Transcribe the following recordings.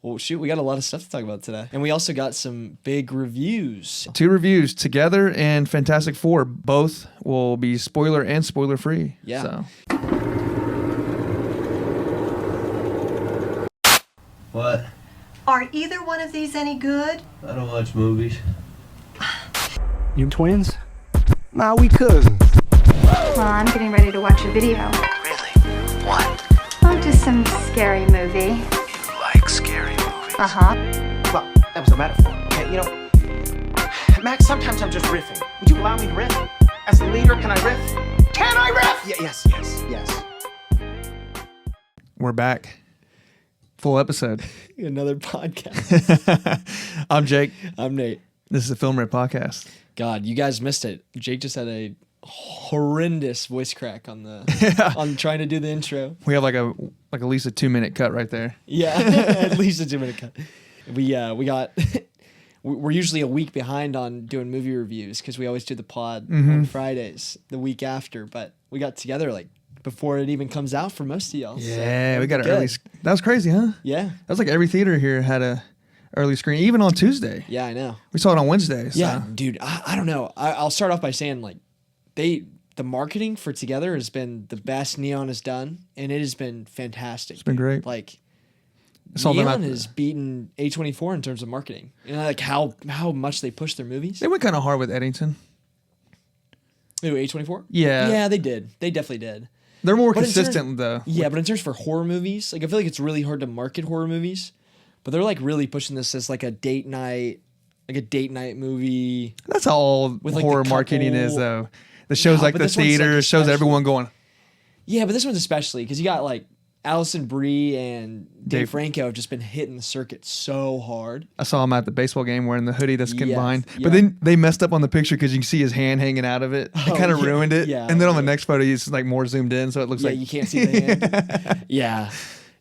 Well, shoot, we got a lot of stuff to talk about today. And we also got some big reviews. 2 reviews, Together and Fantastic Four. Both will be spoiler and spoiler free. Yeah. So. What? Are either one of these any good? I don't watch movies. You twins? Nah, we cousins. Well, I'm getting ready to watch a video. Really? What? Oh, just some scary movie. You like scary movies? Uh-huh. Well, that was a metaphor. Okay, you know, Max, sometimes I'm just riffing. Would you allow me to riff? As the leader, can I riff? Can I riff? Yes. We're back. Full episode. Another podcast. I'm Jake. I'm Nate. This is the Film Riff Podcast. God, you guys missed it. Jake just had a horrendous voice crack on the on trying to do the intro. We have like at least a 2-minute cut right there. Yeah, at least a 2-minute cut. We got we're usually a week behind on doing movie reviews because we always do the pod on Fridays the week after, but we got together like before it even comes out for most of y'all. Yeah, so we got an early. That was crazy, huh? Yeah, that was like every theater here had a early screen, even on Tuesday. Yeah, I know. We saw it on Wednesday. So. Yeah, dude, I don't know. I'll start off by saying like the marketing for Together has been the best Neon has done, and it has been fantastic. It's been great. Like Neon has beaten A24 in terms of marketing. You know, like how much they push their movies. They went kind of hard with Eddington. Ooh, A24? Yeah. Yeah, they did. They definitely did. They're more consistent though. Yeah, but in terms for horror movies, like I feel like it's really hard to market horror movies, but they're like really pushing this as like a date night movie. That's how all with, like, horror marketing is though. The show's like the theater, like shows everyone going. Yeah, but this one's especially because you got like Allison Brie and Dave Franco have just been hitting the circuit so hard. I saw him at the baseball game wearing the hoodie that's combined. Yeah. But then they messed up on the picture because you can see his hand hanging out of it. It kind of ruined it. Yeah, and then on the next photo, he's like more zoomed in, so it looks like you can't see the hand. Yeah,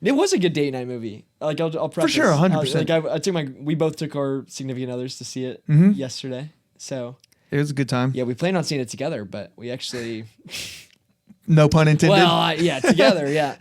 it was a good date night movie. Like I'll preface, for sure, 100%. Like we both took our significant others to see it yesterday, so it was a good time. Yeah, we planned on seeing it together, but we actually. No pun intended. Well, yeah, together, yeah.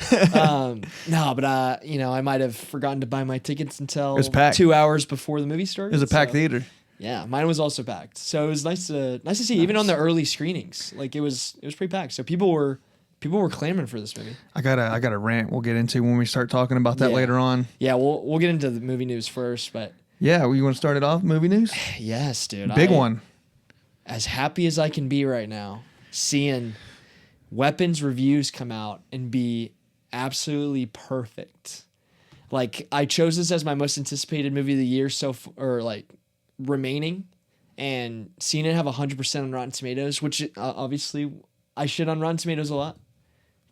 No, but I might have forgotten to buy my tickets until 2 hours before the movie started. It was a packed theater. Yeah, mine was also packed. So it was nice to see, even on the early screenings. Like it was pretty packed. So people were clamoring for this movie. I got a rant we'll get into when we start talking about that later on. Yeah, we'll get into the movie news first, but yeah, you want to start it off? Movie news? Yes, dude. Big one. As happy as I can be right now, seeing Weapons reviews come out and be absolutely perfect. Like I chose this as my most anticipated movie of the year remaining, and seeing it have 100% on Rotten Tomatoes, which obviously I shit on Rotten Tomatoes a lot,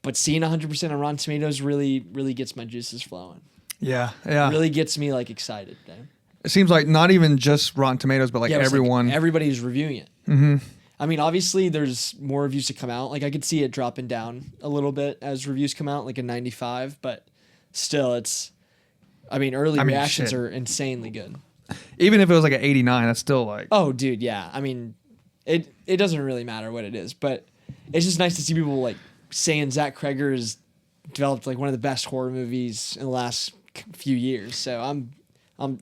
but seeing 100% on Rotten Tomatoes really gets my juices flowing. Yeah. Really gets me like excited. Man. It seems like not even just Rotten Tomatoes, but like everyone. Like everybody's reviewing it. Mm-hmm. I mean, obviously, there's more reviews to come out. Like, I could see it dropping down a little bit as reviews come out, like a 95. But still, early reactions are insanely good. Even if it was like an 89, that's still like... Oh, dude, yeah. I mean, it doesn't really matter what it is. But it's just nice to see people, like, saying Zack Cregger has developed, like, one of the best horror movies in the last few years. So,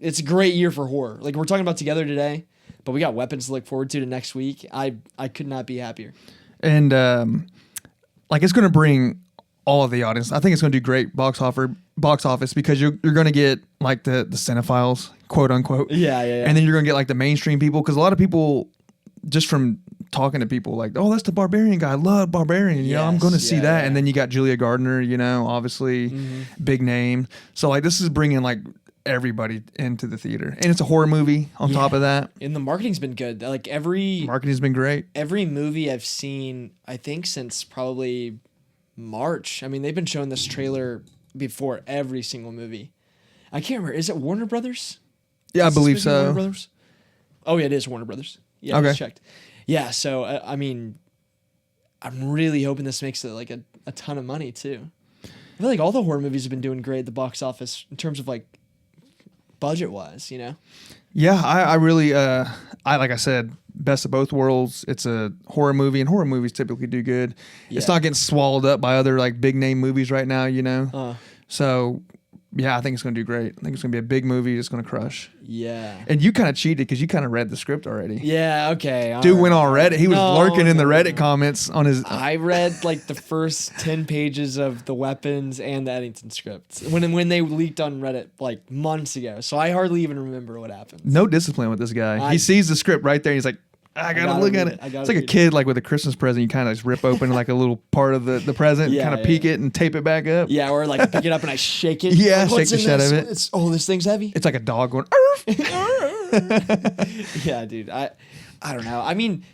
it's a great year for horror. Like, we're talking about Together today. But we got Weapons to look forward to next week. I could not be happier. And it's going to bring all of the audience. I think it's going to do great box office because you're going to get like the cinephiles, quote unquote. Yeah. And then you're going to get like the mainstream people because a lot of people, just from talking to people, like, oh, that's the Barbarian guy. I love Barbarian. You know, I'm going to see that. Yeah. And then you got Julia Gardner. You know, obviously big name. So like this is bringing like everybody into the theater, and it's a horror movie on top of that, and the marketing's been good. Like marketing's been great. Every movie I've seen, I think since probably March, I mean they've been showing this trailer before every single movie. I can't remember, is it Warner Brothers? I believe so. Warner Brothers? Oh yeah, it is Warner Brothers. Yeah, okay. I just checked. Yeah, so I mean I'm really hoping this makes it like a ton of money too. I feel like all the horror movies have been doing great at the box office in terms of like budget wise, you know? Yeah, I really, like I said, best of both worlds. It's a horror movie, and horror movies typically do good. Yeah. It's not getting swallowed up by other like big name movies right now, you know? So Yeah, I think it's going to do great. I think it's going to be a big movie. It's going to crush. Yeah. And you kind of cheated because you kind of read the script already. Yeah, okay. Dude went on Reddit. He was lurking in the Reddit no. comments on his. I read like the first 10 pages of the weapons and the Eddington script when they leaked on Reddit like months ago. So I hardly even remember what happened. No discipline with this guy. He sees the script right there. And he's like, I gotta look at it. It's like a kid like with a Christmas present. You kind of just rip open like a little part of the present, kind of peek it and tape it back up. Yeah, or like I pick it up and I shake it. Yeah, like, shake the shit out of it. This thing's heavy. It's like a dog going. Yeah, dude. I don't know. I mean,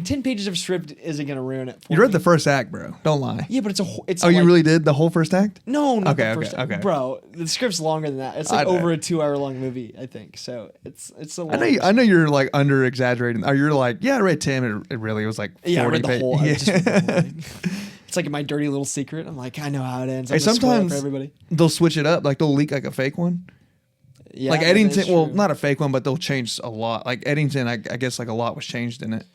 10 pages of script isn't gonna ruin it. For You read me. the first act, bro. Don't lie. Yeah, but it's. Oh, you really did the whole first act? No, not Okay, the first. okay. Bro, the script's longer than that. It's like over a 2-hour long movie, I think. So it's a long. I know you're like under exaggerating. Or you're like, yeah, I read 10. It really was like 40 Yeah, I read the whole. Yeah. I just read the whole thing. It's like my dirty little secret. I'm like, I know how it ends. I'm Hey, gonna spoil it sometimes for everybody. they'll switch it up. Like they'll leak like a fake one. Yeah, Like that Eddington, is well, true. not a fake one, but they'll change a lot. Like Eddington, I guess like a lot was changed in it.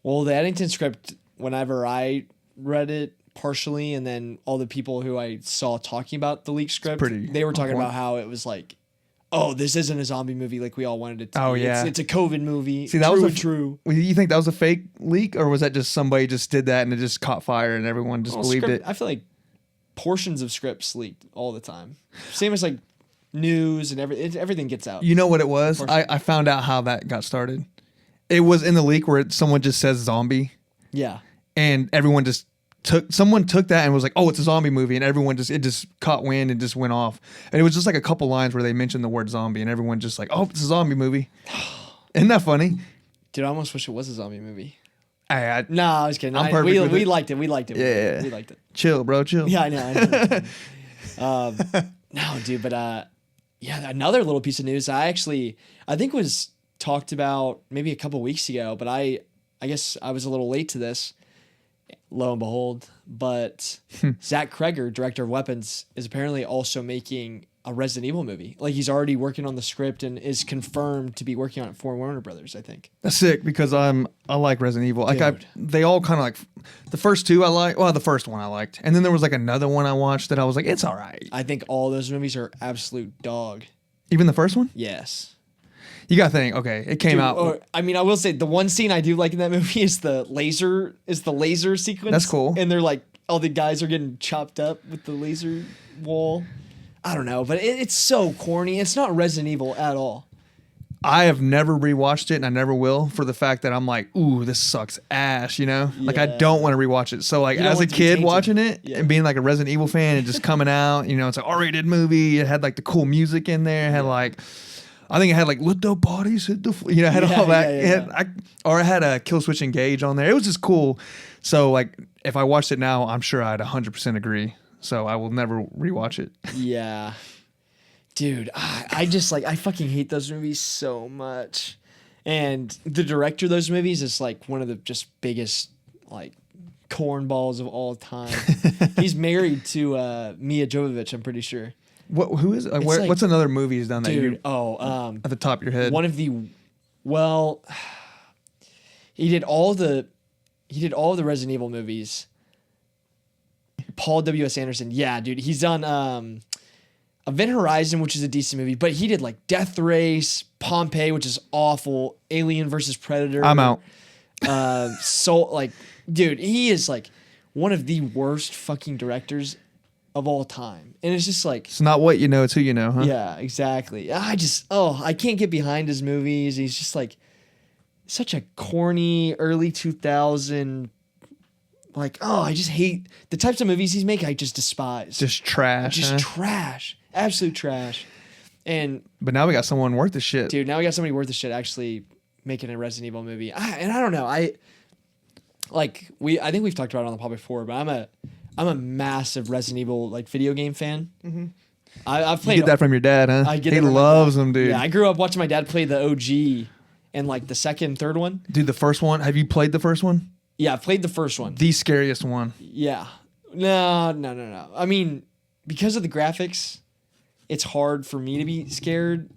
Well, the Eddington script, whenever I read it partially, and then all the people who I saw talking about the leaked script, they were talking about how it was like, oh, this isn't a zombie movie like we all wanted it to be. Oh, yeah. It's a COVID movie. See, that was true. You think that was a fake leak, or was that just somebody just did that and it just caught fire and everyone just believed script, it? I feel like portions of scripts leaked all the time. Same as like news and everything gets out. You know what it was? I found out how that got started. It was in the leak where someone just says zombie. Yeah. And everyone just someone took that and was like, oh, it's a zombie movie. And everyone just caught wind and just went off. And it was just like a couple lines where they mentioned the word zombie and everyone just like, oh, it's a zombie movie. Isn't that funny? Dude, I almost wish it was a zombie movie. No, I was kidding. I'm perfect with we it. liked it. We liked it. Yeah. We liked it. Chill, bro. Chill. Yeah, I know. No, dude, but yeah, another little piece of news I think was talked about maybe a couple weeks ago, but I guess I was a little late to this. Lo and behold, but Zack Cregger, director of Weapons, is apparently also making a Resident Evil movie. Like he's already working on the script and is confirmed to be working on it for Warner Brothers, I think. That's sick because I like Resident Evil. Like Dude. they all kind of like the first two I like. Well, the first one I liked, and then there was like another one I watched that I was like, it's all right. I think all those movies are absolute dog. Even the first one. Yes. You gotta think. Okay, it came out. I will say the one scene I do like in that movie is the laser sequence. That's cool. And they're like, all the guys are getting chopped up with the laser wall. I don't know, but it's so corny. It's not Resident Evil at all. I have never rewatched it, and I never will, for the fact that I'm like, ooh, this sucks ass. You know, like I Yeah. don't want to rewatch it. So like You don't as a want it to be kid tainted. watching it Yeah. and being like a Resident Evil fan and just coming out, you know, it's an R-rated movie. It had like the cool music in there. It had like. I think it had like "Let the bodies hit the," it had all that. It had a Kill Switch Engage on there. It was just cool. So like, if I watched it now, I'm sure I'd 100% agree. So I will never rewatch it. Yeah. Dude, I just like, I fucking hate those movies so much. And the director of those movies is like one of the just biggest like cornballs of all time. He's married to Mia Jovovich, I'm pretty sure. Who is it? Like, It's like- what's another movie he's done that Dude, you at the top of your head? one of the, well, he did all the Resident Evil movies. Paul W.S. Anderson. Yeah, dude. He's done Event Horizon, which is a decent movie, but he did like Death Race, Pompeii, which is awful, Alien versus Predator. I'm out. Dude, he is like one of the worst fucking directors of all time. And it's just like, It's not what you know, it's who you know, huh? yeah, exactly. I can't get behind his movies. He's just like such a corny early 2000, I just hate the types of movies he's making. I just despise. Just trash. Just huh? trash. Absolute trash. And But now we got someone worth the shit. dude, now we got somebody worth the shit actually making a Resident Evil movie. And I don't know. I think we've talked about it on the pod before, but I'm a massive Resident Evil like video game fan. Mm-hmm. I've You played. get that from your dad, huh? I get he that from my loves dad. them, dude. Yeah, I grew up watching my dad play the OG and like the second and third one. Dude, the first one. Have you played the first one? Yeah, I played the first one. The scariest one. Yeah. No. I mean, because of the graphics, it's hard for me to be scared.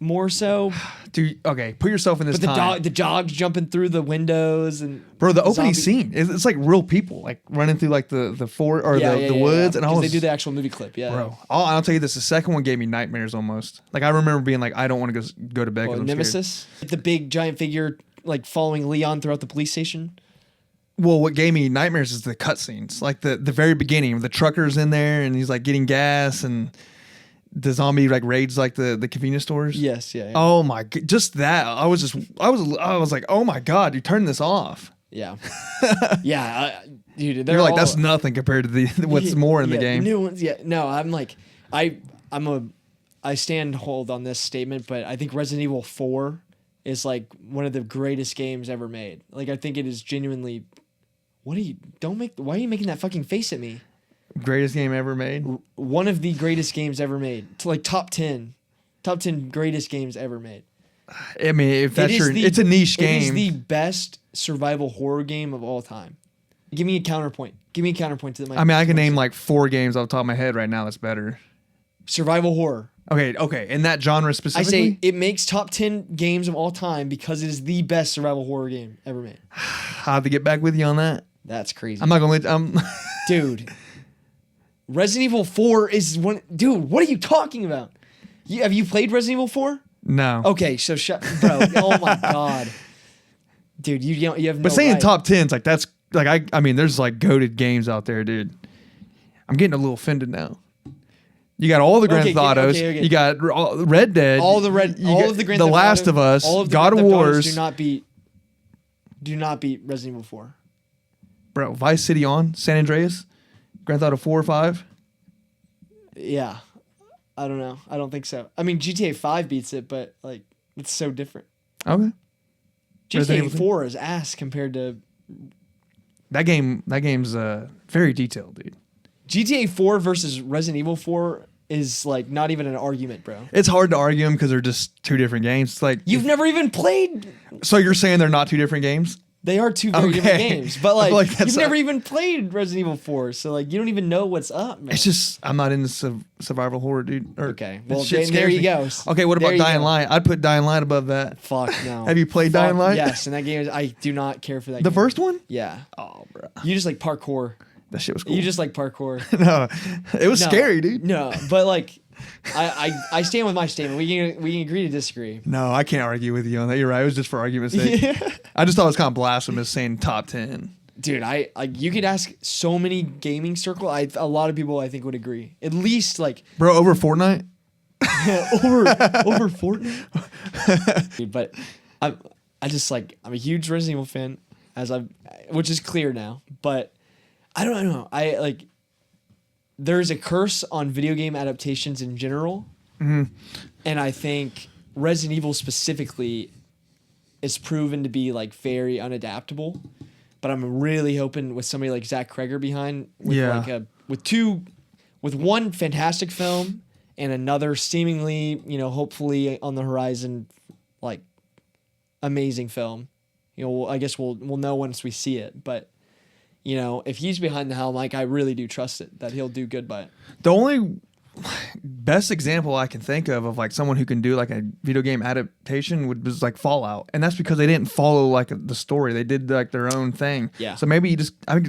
more so. Dude, okay, put yourself in this But time. the dogs jumping through the windows and Bro, the opening zombie- scene, it's like real people, like running through like the fort or the woods. And I 'Cause was, they do the actual movie clip, yeah. bro, I'll tell you this, the second one gave me nightmares almost. Like I remember being like, I don't want to go to bed because I'm scared. Nemesis, the big giant figure like following Leon throughout the police station. Well, what gave me nightmares is the cutscenes, like the very beginning. The trucker's in there and he's like getting gas, and the zombie like raids like the convenience stores. Yes, yeah. Oh my, just that. I was like, oh my god, you turn this off. Yeah, yeah, dude. You're like, that's nothing compared to the what's more in the game. New ones, yeah. No, I'm like, I stand hold on this statement, but I think Resident Evil 4 is like one of the greatest games ever made. Like, I think it is genuinely. Why are you making that fucking face at me? Greatest game ever made. One of the greatest games ever made. Like top 10 greatest games ever made. I mean, if that's it's a niche game. It is the best survival horror game of all time. Give me a counterpoint. Give me a counterpoint to the. I mean, I can name like 4 games off the top of my head right now that's better. Survival horror. Okay, in that genre specifically. I say it makes top 10 games of all time because it is the best survival horror game ever made. I'll have to get back with you on that. That's crazy. I'm not gonna let dude. Resident Evil 4 is one. Dude, what are you talking about? Have you played Resident Evil 4? No. Okay, so bro. Oh my god, dude, you have. But saying top 10s like that's like I mean there's like goated games out there, dude. I'm getting a little offended now. You got all the Grand Theft Autos. Okay. You got Red Dead. All of the Grand The Theft Last Auto, of Us. all of the God of Grand Theft Autos Wars. Do not beat Resident Evil 4. Bro, Vice City on San Andreas. Grand Theft Auto 4 or 5. Yeah, I don't know. I don't think so. I mean, GTA 5 beats it, but like it's so different. Okay. GTA 4 is ass compared to that game. That game's very detailed, dude. GTA 4 versus Resident Evil 4 is like not even an argument, bro. It's hard to argue them because they're just 2 different games. It's like You've never even played. So you're saying they're not 2 different games? They are 2 very different games, but like you've never a- even played Resident Evil 4, so like you don't even know what's up, man. It's just I'm not into survival horror, dude. Okay, well shit then, there scares you me. go. Okay, what There about you Dying go. Light? I'd put Dying Light above that. Fuck no. Have you played Dying Light? Yes, and that game is. I do not care for that. The game. first one? Yeah. Oh, bro, You just like parkour. that shit was cool. You just like parkour. no, it was No, scary, dude. No, but like, I stand with my statement. We can agree to disagree. No, I can't argue with you on that. You're right. It was just for argument's sake. I just thought it was kind of blasphemous saying top 10. Dude, you could ask so many gaming circle. A lot of people I think would agree. At least like Bro, over Fortnite? over Fortnite. Dude, but I'm a huge Resident Evil fan, which is clear now. But I don't know. There's a curse on video game adaptations in general, and I think Resident Evil specifically is proven to be like very unadaptable. But I'm really hoping with somebody like Zack Cregger behind, with one fantastic film and another seemingly, hopefully on the horizon, like amazing film. I guess we'll know once we see it. But if he's behind the helm, like I really do trust it that he'll do good by it. The only best example I can think of like someone who can do like a video game adaptation was like Fallout, and that's because they didn't follow like the story. They did like their own thing. Yeah. So maybe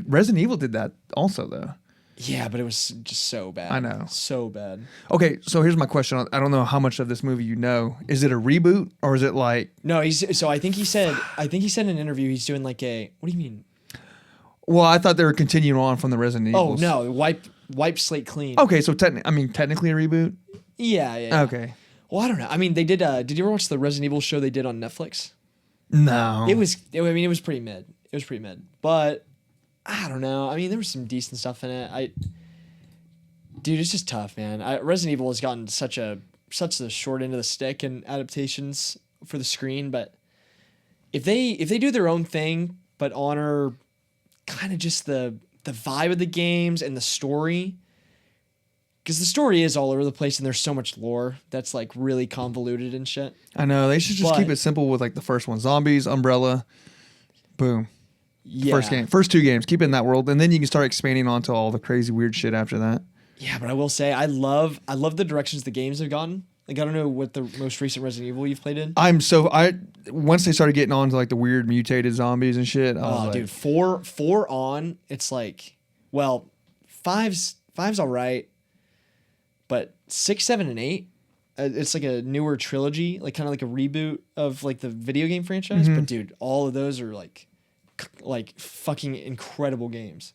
Resident Evil did that also though. Yeah, but it was just so bad. I know. So bad. Okay, so here's my question. I don't know how much of this movie you know. Is it a reboot or is it like? No, I think he said in an interview he's doing like a. What do you mean? Well, I thought they were continuing on from the Resident Evil. Oh no, wipe slate clean. Okay, so technically a reboot. Yeah. Okay. Well, I don't know. I mean, they did. Did you ever watch the Resident Evil show they did on Netflix? No. It was pretty mid. It was pretty mid. But I don't know. I mean, there was some decent stuff in it. Dude, it's just tough, man. Resident Evil has gotten such the short end of the stick in adaptations for the screen. But if they do their own thing, but honor kind of just the vibe of the games and the story. Because the story is all over the place and there's so much lore that's like really convoluted and shit. I know. They should just keep it simple with like the first one. Zombies, Umbrella, boom. Yeah. First 2 games. Keep it in that world. And then you can start expanding onto all the crazy weird shit after that. Yeah, but I will say I love the directions the games have gone. Like, I don't know what the most recent Resident Evil you've played in. Once they started getting on to like the weird mutated zombies and shit. I was like, dude, four on. It's like, well, five's all right, but 6, 7, and 8. It's like a newer trilogy, like kind of like a reboot of like the video game franchise. But dude, all of those are like fucking incredible games.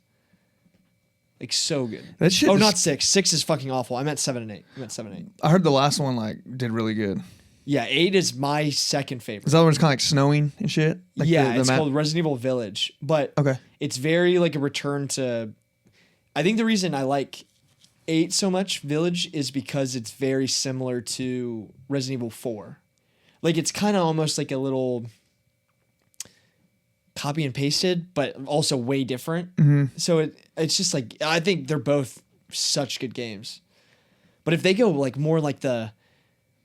Like so good. That shit. Not 6. 6 is fucking awful. I meant 7 and 8. I heard the last one like did really good. Yeah, 8 is my second favorite. Is that one kind of like snowing and shit? Like it's called Resident Evil Village, but it's very like a return to. I think the reason I like 8 so much, Village, is because it's very similar to Resident Evil 4. Like it's kind of almost like a little copy and pasted, but also way different. So it's just like, I think they're both such good games. But if they go like more like the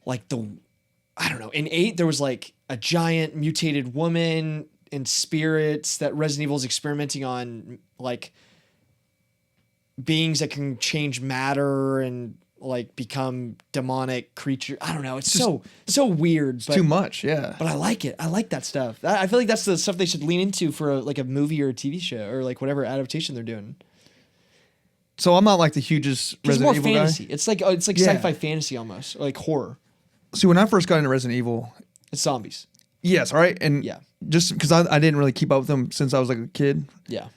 I don't know, in 8 there was like a giant mutated woman and spirits that Resident Evil's experimenting on, like beings that can change matter and like become demonic creature. I don't know. It's so weird. It's too much, yeah. But I like it. I like that stuff. I feel like that's the stuff they should lean into for like a movie or a TV show or like whatever adaptation they're doing. So I'm not like the hugest Resident Evil fantasy. guy. It's like sci-fi fantasy almost, or like horror. See, when I first got into Resident Evil, it's zombies. Yes, right, and just because I didn't really keep up with them since I was like a kid. Yeah.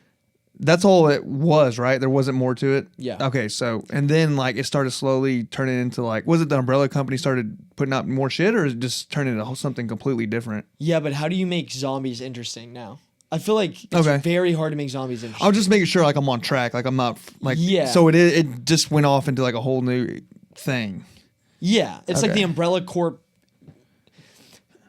That's all it was, right? There wasn't more to it. Yeah. Okay, so and then like it started slowly turning into like, was it the Umbrella Company started putting out more shit, or is it just turning into something completely different? Yeah, but how do you make zombies interesting now? I feel like it's very hard to make zombies interesting. I was just making sure like I'm on track, like I'm not like So it just went off into like a whole new thing. Yeah, it's like the Umbrella Corp.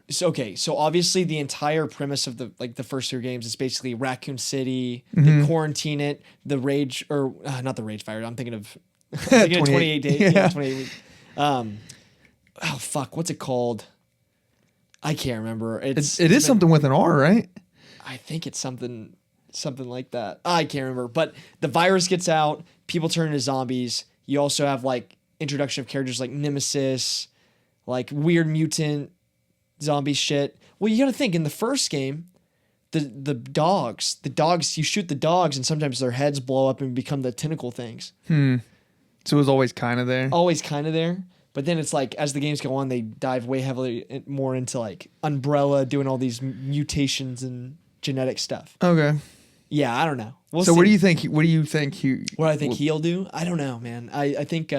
So obviously the entire premise of the first 3 games is basically Raccoon City, they quarantine it, the rage, or not the rage fire. I'm thinking of 28 days. Yeah, 28 weeks. Oh fuck, what's it called? I can't remember. It is something with an R, right? I think it's something like that. I can't remember. But the virus gets out, people turn into zombies. You also have like introduction of characters like Nemesis, like weird mutant zombie shit. Well, you got to think in the first game, the dogs, you shoot the dogs and sometimes their heads blow up and become the tentacle things. So it was always kind of there. But then it's like as the games go on, they dive way heavily more into like Umbrella doing all these mutations and genetic stuff. Okay. Yeah, I don't know. We'll so see. what do you think he? What I think he'll do? I don't know, man. I think.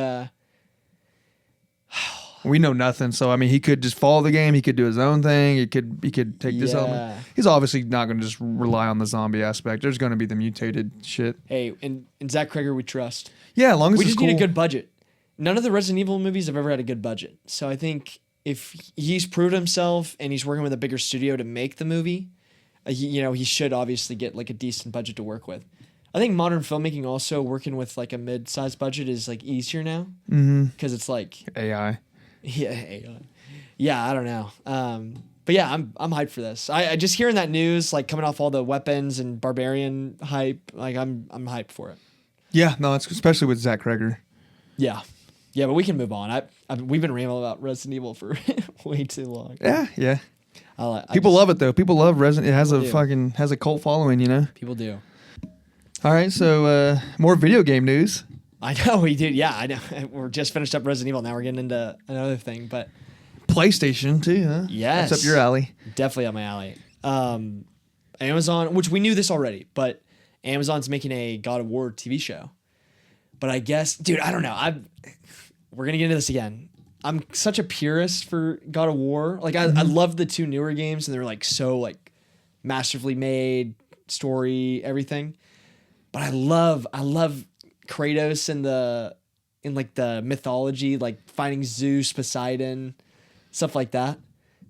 We know nothing, so I mean, he could just follow the game. He could do his own thing. He could take this element. He's obviously not going to just rely on the zombie aspect. There's going to be the mutated shit. Hey, and Zack Cregger we trust. Yeah, as long as we it's just cool. need a good budget. None of the Resident Evil movies have ever had a good budget, so I think if he's proved himself and he's working with a bigger studio to make the movie, he should obviously get like a decent budget to work with. I think modern filmmaking also working with like a mid-sized budget is like easier now because it's like AI. Yeah, AI. Yeah, I don't know. But yeah, I'm hyped for this. I just hearing that news, like coming off all the weapons and barbarian hype, like I'm hyped for it. Yeah, no, it's especially with Zack Cregger. Yeah, but we can move on. We've been rambling about Resident Evil for way too long. Yeah. People love it though. People love Resident. It has a cult following, you know. People do. All right, so more video game news. I know we did. Yeah, I know. We're just finished up Resident Evil. Now we're getting into another thing, but PlayStation too, huh? Yes, that's up your alley. Definitely up my alley. Amazon, which we knew this already, but Amazon's making a God of War TV show. But I guess, dude, I don't know. We're gonna get into this again. I'm such a purist for God of War. Like I love the 2 newer games, and they're like so like masterfully made, story, everything. But I love Kratos in the mythology, like finding Zeus, Poseidon, stuff like that.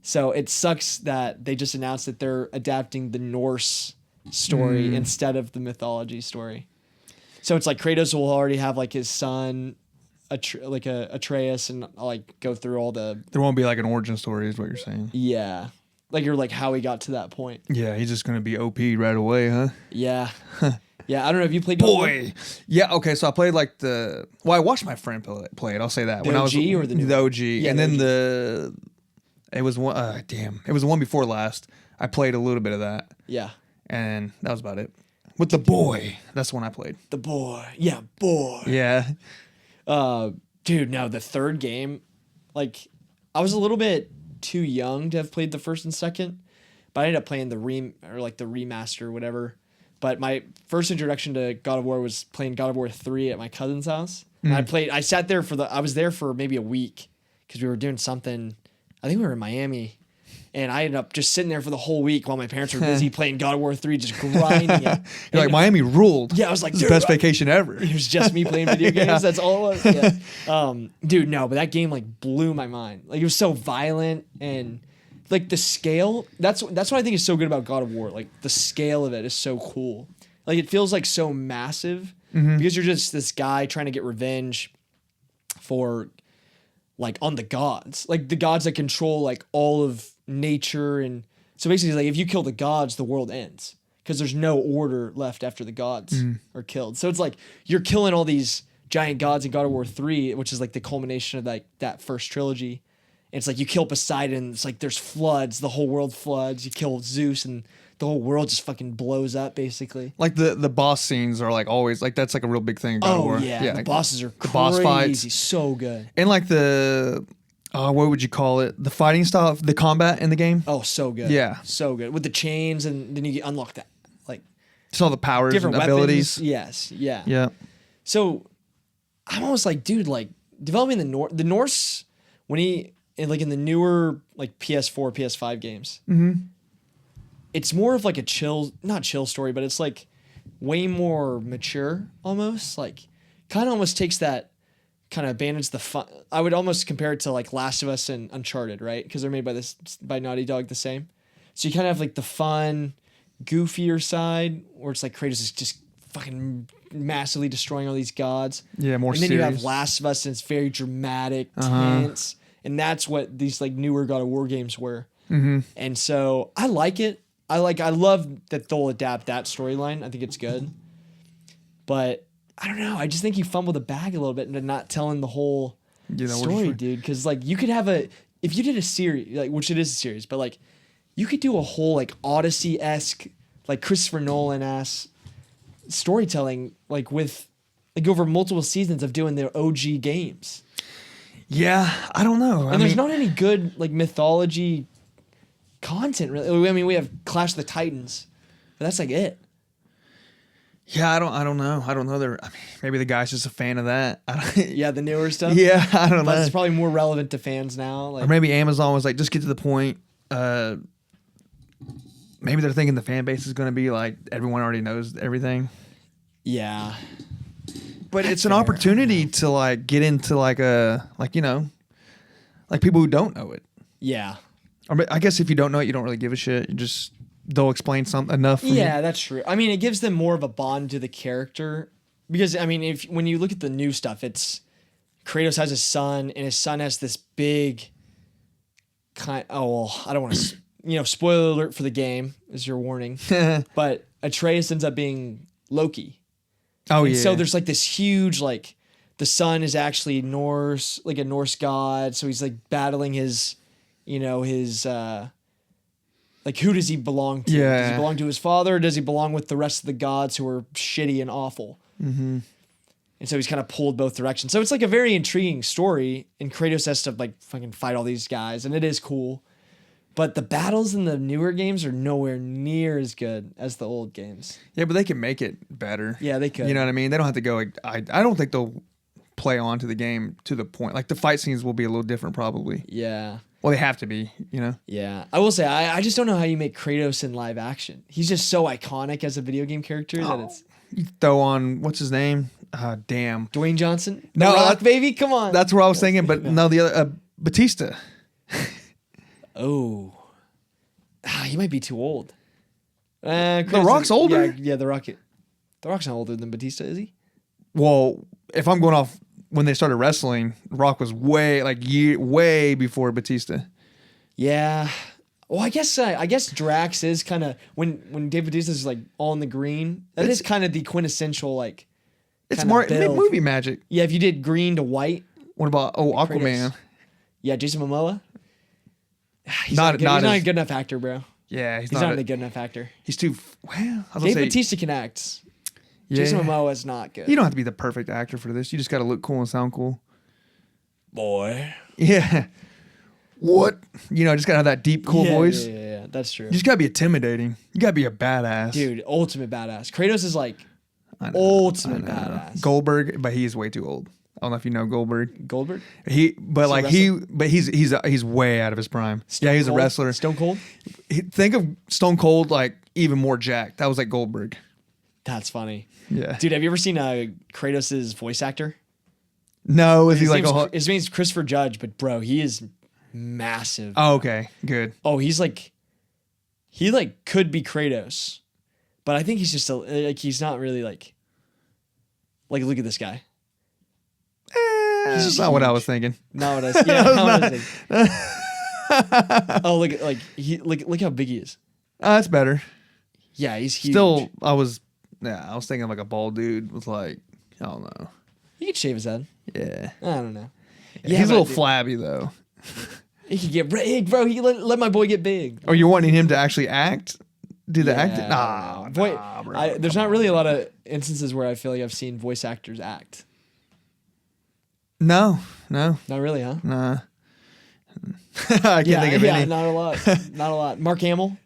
So it sucks that they just announced that they're adapting the Norse story instead of the mythology story. So it's like Kratos will already have like his son, Atreus, and like go through all the. There won't be like an origin story, is what you're saying. Yeah, like you're like how he got to that point. Yeah, he's just gonna be OP right away, huh? Yeah. Yeah, I don't know if you played God of War? Boy. Yeah, okay, so I played like I watched my friend play it. I'll say that. The when OG I was or the new OG. Yeah, and the then OG. it was one it was the one before last. I played a little bit of that. Yeah. And that was about it. With the boy. That's the one I played. The boy. Yeah, boy. Yeah. Dude, no, the third game, like, I was a little bit too young to have played the first and second, but I ended up playing the remaster or whatever. But my first introduction to God of War was playing God of War 3 at my cousin's house. And I sat there I was there for maybe a week because we were doing something. I think we were in Miami. And I ended up just sitting there for the whole week while my parents were busy playing God of War 3, just grinding it. You're like, Miami ruled. Yeah, I was like, this is the best vacation ever. It was just me playing video games. Yeah. That's all it was. Yeah. Dude, no, but that game like blew my mind. Like it was so violent and like the scale. That's what I think is so good about God of War. Like the scale of it is so cool. Like it feels like so massive because you're just this guy trying to get revenge for like on the gods, like the gods that control like all of nature. And so basically like if you kill the gods, the world ends because there's no order left after the gods are killed. So it's like you're killing all these giant gods in God of War 3, which is like the culmination of like that first trilogy. And it's like you kill Poseidon, it's like there's floods, the whole world floods. You kill Zeus and the whole world just fucking blows up basically. Like the boss scenes are like always like that's like a real big thing in God of War. Yeah, the bosses are the boss fights. So good. And like what would you call it? The fighting style, the combat in the game. Oh, so good. Yeah. So good. With the chains and then you unlock that like It's all the powers different and abilities. Weapons. Yes. Yeah. Yeah. So I'm almost like, dude, like developing the Norse when in the newer like PS4, PS5 games. It's more of like a not chill story, but it's like way more mature almost. Like kind of almost takes that kind of abandons the fun. I would almost compare it to like Last of Us and Uncharted, right? Because they're made by Naughty Dog the same. So you kind of have like the fun, goofier side where it's like Kratos is just fucking massively destroying all these gods. Yeah, more And then serious. you have Last of Us and it's very dramatic, tense. And that's what these like newer God of War games were. And so I like it. I love that they'll adapt that storyline. I think it's good. But I don't know. I just think you fumbled the bag a little bit into not telling the whole story, dude. Because like you could have if you did a series, like which it is a series, but like you could do a whole like Odyssey-esque, like Christopher Nolan-esque storytelling, like with like over multiple seasons of doing their OG games. Yeah, I don't know. And there's not any good like mythology content really. I mean, we have Clash of the Titans, but that's like it. Yeah, I don't know. I don't know. Maybe the guy's just a fan of that. Yeah, the newer stuff. Yeah, I don't know. But it's probably more relevant to fans now. Like, or maybe Amazon was like, just get to the point. Maybe they're thinking the fan base is going to be like everyone already knows everything. Yeah, but it's an opportunity to like get into like people who don't know it. Yeah. Or I guess if you don't know it, you don't really give a shit. They'll explain something enough. Yeah, that's true. I mean, it gives them more of a bond to the character because I mean, when you look at the new stuff, it's Kratos has a son, and his son has this big I don't want to, spoiler alert for the game is your warning, but Atreus ends up being Loki. Oh and yeah. So there's like this huge like the son is actually Norse, like a Norse god. So he's like battling his like who does he belong to? Yeah. Does he belong to his father, or does he belong with the rest of the gods who are shitty and awful? And so he's kind of pulled both directions. So it's like a very intriguing story, and Kratos has to like fucking fight all these guys, and it is cool. But the battles in the newer games are nowhere near as good as the old games. Yeah, but they can make it better. Yeah, they could. You know what I mean? They don't have to go. I don't think they'll play on to the game to the point. Like the fight scenes will be a little different, probably. Yeah. Well, they have to be. Yeah. I will say I just don't know how you make Kratos in live action. He's just so iconic as a video game character that it's. You throw on what's his name? Damn. Dwayne Johnson. No, The Rock, baby. Come on. That's what I was thinking, but no, the other Batista. Oh, he might be too old. The Rock's older. Yeah, The Rock. The Rock's not older than Batista, is he? Well, if I'm going off when they started wrestling, Rock was way before Batista. Yeah, Well, I guess Drax is kind of when David Bautista is like all in the green. That is kind of the quintessential like. It's kinda more build. movie magic. Yeah, if you did green to white. What about Aquaman? Kratos. Yeah, Jason Momoa. He's not not as- a good enough actor, bro. Yeah, He's not a good enough actor. He's too well. David Bautista can act. Yeah. Jason Momoa is not good. You don't have to be the perfect actor for this. You just got to look cool and sound cool. Boy. Yeah. What? Just got to have that deep, cool voice. Yeah, that's true. You just got to be intimidating. You got to be a badass. Dude, ultimate badass. Kratos is like I know, ultimate I know. badass. Goldberg, but he is way too old. I don't know if you know Goldberg. Goldberg? He's wrestler? way out of his prime. Stone He's Cold? a wrestler. Stone Cold? Think of Stone Cold like even more jacked. That was like Goldberg. That's funny. Yeah. Dude, have you ever seen Kratos' voice actor? No, is he like his name's Christopher Judge, but bro, he is massive. Oh, okay. Good. Oh, he could be Kratos, but I think he's just he's not really like look at this guy. That's just not what I huge. was thinking. Not what I was. Yeah, not what I was thinking. Look how big he is. That's better. Yeah, he's huge. Still, I was thinking like a bald dude with like, I don't know. He could shave his head. Yeah. I don't know. He's a little flabby though. He could get big, bro. He let my boy get big. Or you're wanting him to actually act? Do the acting? Nah, Bro, there's not really a lot of instances where I feel like I've seen voice actors act. No. Not really, huh? Nah. I can't think of any. Not a lot. Not a lot. Mark Hamill.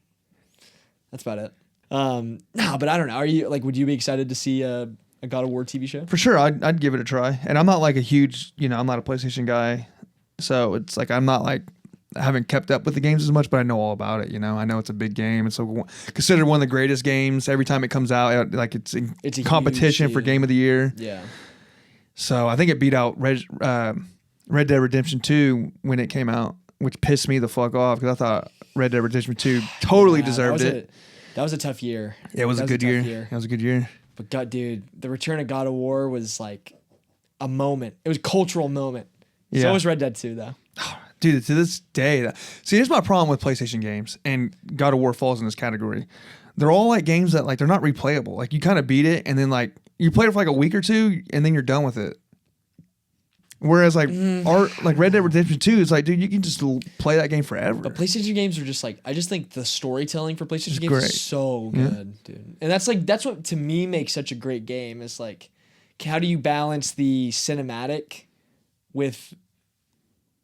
That's about it. No, but I don't know. Are you would you be excited to see a God of War TV show? For sure, I'd give it a try. And I'm not like a huge, I'm not a PlayStation guy, so it's like I'm not like I haven't kept up with the games as much, but I know all about it. I know it's a big game. It's so considered one of the greatest games. Every time it comes out, like it's in a competition huge for deal. Game of the Year. Yeah. So I think it beat out Red Dead Redemption 2 when it came out, which pissed me the fuck off because I thought Red Dead Redemption 2 totally deserved it. That was a tough year. It was a good year. It was a good year. But God, dude, the return of God of War was like a moment. It was a cultural moment. Yeah. So was Red Dead 2, though. Dude, to this day, see, here's my problem with PlayStation games, and God of War falls in this category. They're all like games that like they're not replayable. Like you kind of beat it, and then like you play it for like a week or two, and then you're done with it. Whereas like Red Dead Redemption 2 is like, dude, you can just play that game forever. But PlayStation games are just like, I just think the storytelling for PlayStation games great. is so good, dude. And that's what to me makes such a great game is like, how do you balance the cinematic with,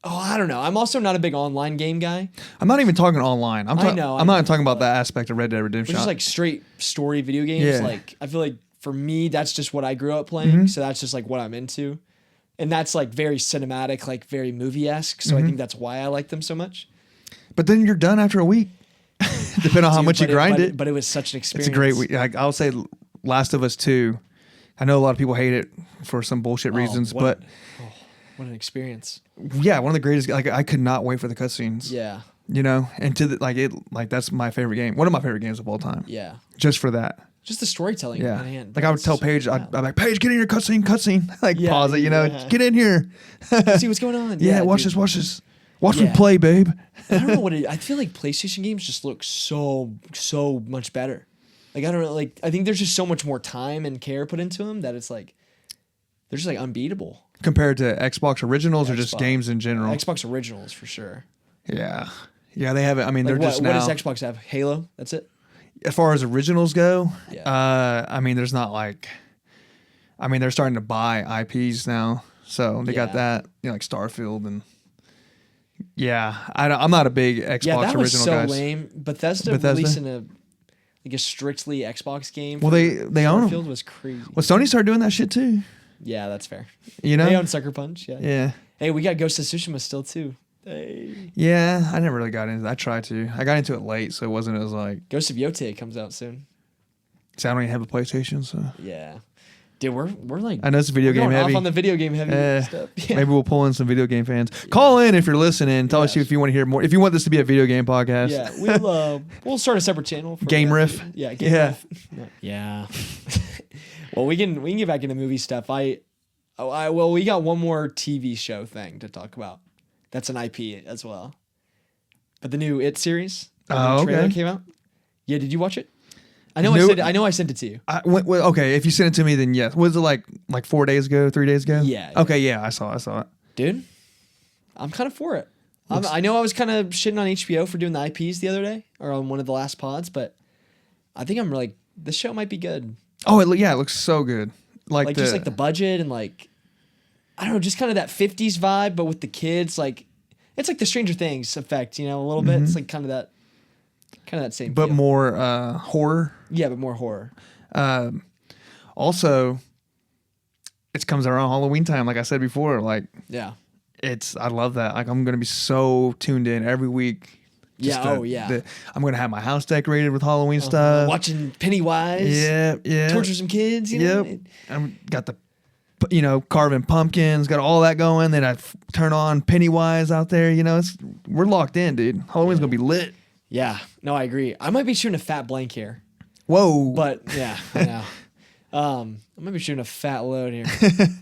I don't know. I'm also not a big online game guy. I'm not even talking online. I'm not talking about that aspect of Red Dead Redemption. Which is like straight story video games. Yeah. Like, I feel like for me, that's just what I grew up playing. So that's just like what I'm into. And that's like very cinematic, like very movie-esque. So I think that's why I like them so much. But then you're done after a week, depending on how much you grind it. But it was such an experience. It's a great week. Like, I'll say Last of Us 2. I know a lot of people hate it for some bullshit reasons, but what an experience. Yeah, one of the greatest. Like I could not wait for the cutscenes. Yeah. And that's my favorite game. One of my favorite games of all time. Yeah. Just for that. Just the storytelling. Yeah. Man, like I would tell Paige, I'd be like, Paige, get in your cutscene. Like pause it, get in here. See what's going on. Yeah, watch this. Watch me play, babe. I don't know what I feel like PlayStation games just look so much better. Like I don't know, like I think there's just so much more time and care put into them that it's like they're just like unbeatable. Compared to Xbox originals or just games in general? Xbox originals for sure. Yeah. Yeah, they have it. I mean, they're just now. What does Xbox have? Halo? That's it? As far as originals go, yeah. I mean, there's not like, I mean, they're starting to buy IPs now, so they got that, like Starfield and. Yeah, I'm not a big Xbox original guy. Yeah, that was so lame. Bethesda releasing a strictly Xbox game. Well, they own them. Starfield was crazy. Well, Sony started doing that shit too. Yeah, that's fair. You know, they own Sucker Punch. Yeah. Yeah. Hey, we got Ghost of Tsushima still too. Hey. Yeah, I never really got into that. I tried to. I got into it late, so it wasn't as like. Ghost of Yotei comes out soon. So I don't even have a PlayStation, so. Yeah. Dude, we're like. I know it's video game heavy. Off on the video game heavy stuff. Yeah. Maybe we'll pull in some video game fans. Call in if you're listening. Tell us if you want to hear more. If you want this to be a video game podcast. Yeah, we'll start a separate channel. For Game Riff. Yeah. Game Riff. Yeah. Well, we can get back into movie stuff. We got one more TV show thing to talk about. That's an IP as well. but the new It series. Oh, the trailer okay. came out. Yeah, did you watch it? I know I know I sent it to you. Okay, if you sent it to me, then yes. Was it like 4 days ago, 3 days ago? Yeah. Okay, yeah, I saw it. Dude, I'm kind of for it. I know I was kind of shitting on HBO for doing the IPs the other day or on one of the last pods, but I think I'm like, this show might be good. Oh, it looks so good. Like just like the budget and like, I don't know, just kind of that 50s vibe, but with the kids, like, it's like the Stranger Things effect, you know, a little bit. It's like kind of that same but feel. more horror. Yeah, but more horror. Also, it comes around Halloween time, like I said before. Like, Yeah. I love that. Like, I'm gonna be so tuned in every week. Yeah. I'm gonna have my house decorated with Halloween stuff. Watching Pennywise. Yeah. Torture some kids. You know? Yep. I'm got the, carving pumpkins, got all that going. Then I turn on Pennywise out there. We're locked in, dude. Halloween's gonna be lit. Yeah. No, I agree. I might be shooting a fat blank here. Whoa. But yeah, I know. I might be shooting a fat load here.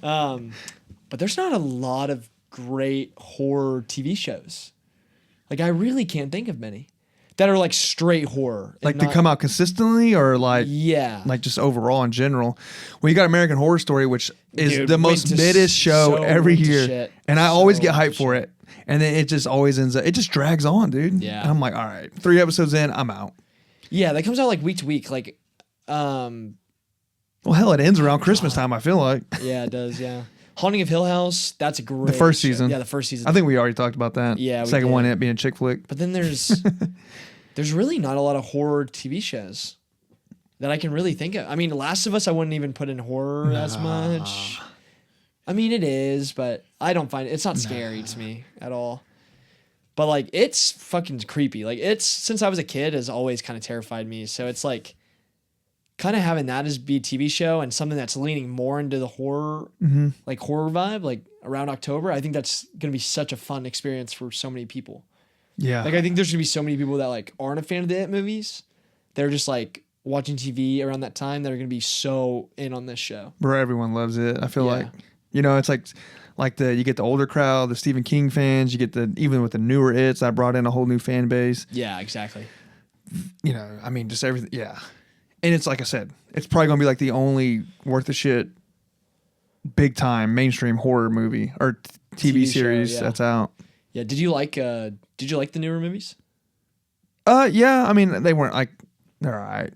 But there's not a lot of great horror TV shows. Like, I really can't think of many that are like straight horror. Like to come out consistently, or like just overall in general. Well, you got American Horror Story, which is the most middest show every year, and I always get hyped for it. And then it just always it just drags on, dude. Yeah. And I'm like, all right, 3 episodes in, I'm out. Yeah, that comes out like week to week. Like, well, hell, it ends around Christmas time, I feel like. Yeah, it does. Yeah. Haunting of Hill House, that's a great The first show. season. Yeah, the first season. I think we already talked about that. Yeah, we Second did. one, it being a chick flick. But then there's really not a lot of horror TV shows that I can really think of. I mean, Last of Us, I wouldn't even put in horror as much. I mean, it is, but I don't find it's not scary to me at all. But like, it's fucking creepy. Like, it's since I was a kid has always kind of terrified me. So it's like kind of having that as be a TV show and something that's leaning more into the horror, like horror vibe, like around October. I think that's gonna be such a fun experience for so many people. Yeah. Like, I think there's gonna be so many people that like aren't a fan of the It movies. They're just like watching TV around that time. They're gonna be so in on this show. Bro, everyone loves it. I feel like, it's like you get the older crowd, the Stephen King fans. You get even with the newer It's, I brought in a whole new fan base. Yeah, exactly. I mean, just everything. Yeah. And it's like I said, it's probably gonna be like the only worth the shit, big time mainstream horror movie or TV series that's out. Yeah. Did you like the newer movies? Yeah. I mean, they weren't like, they're all right.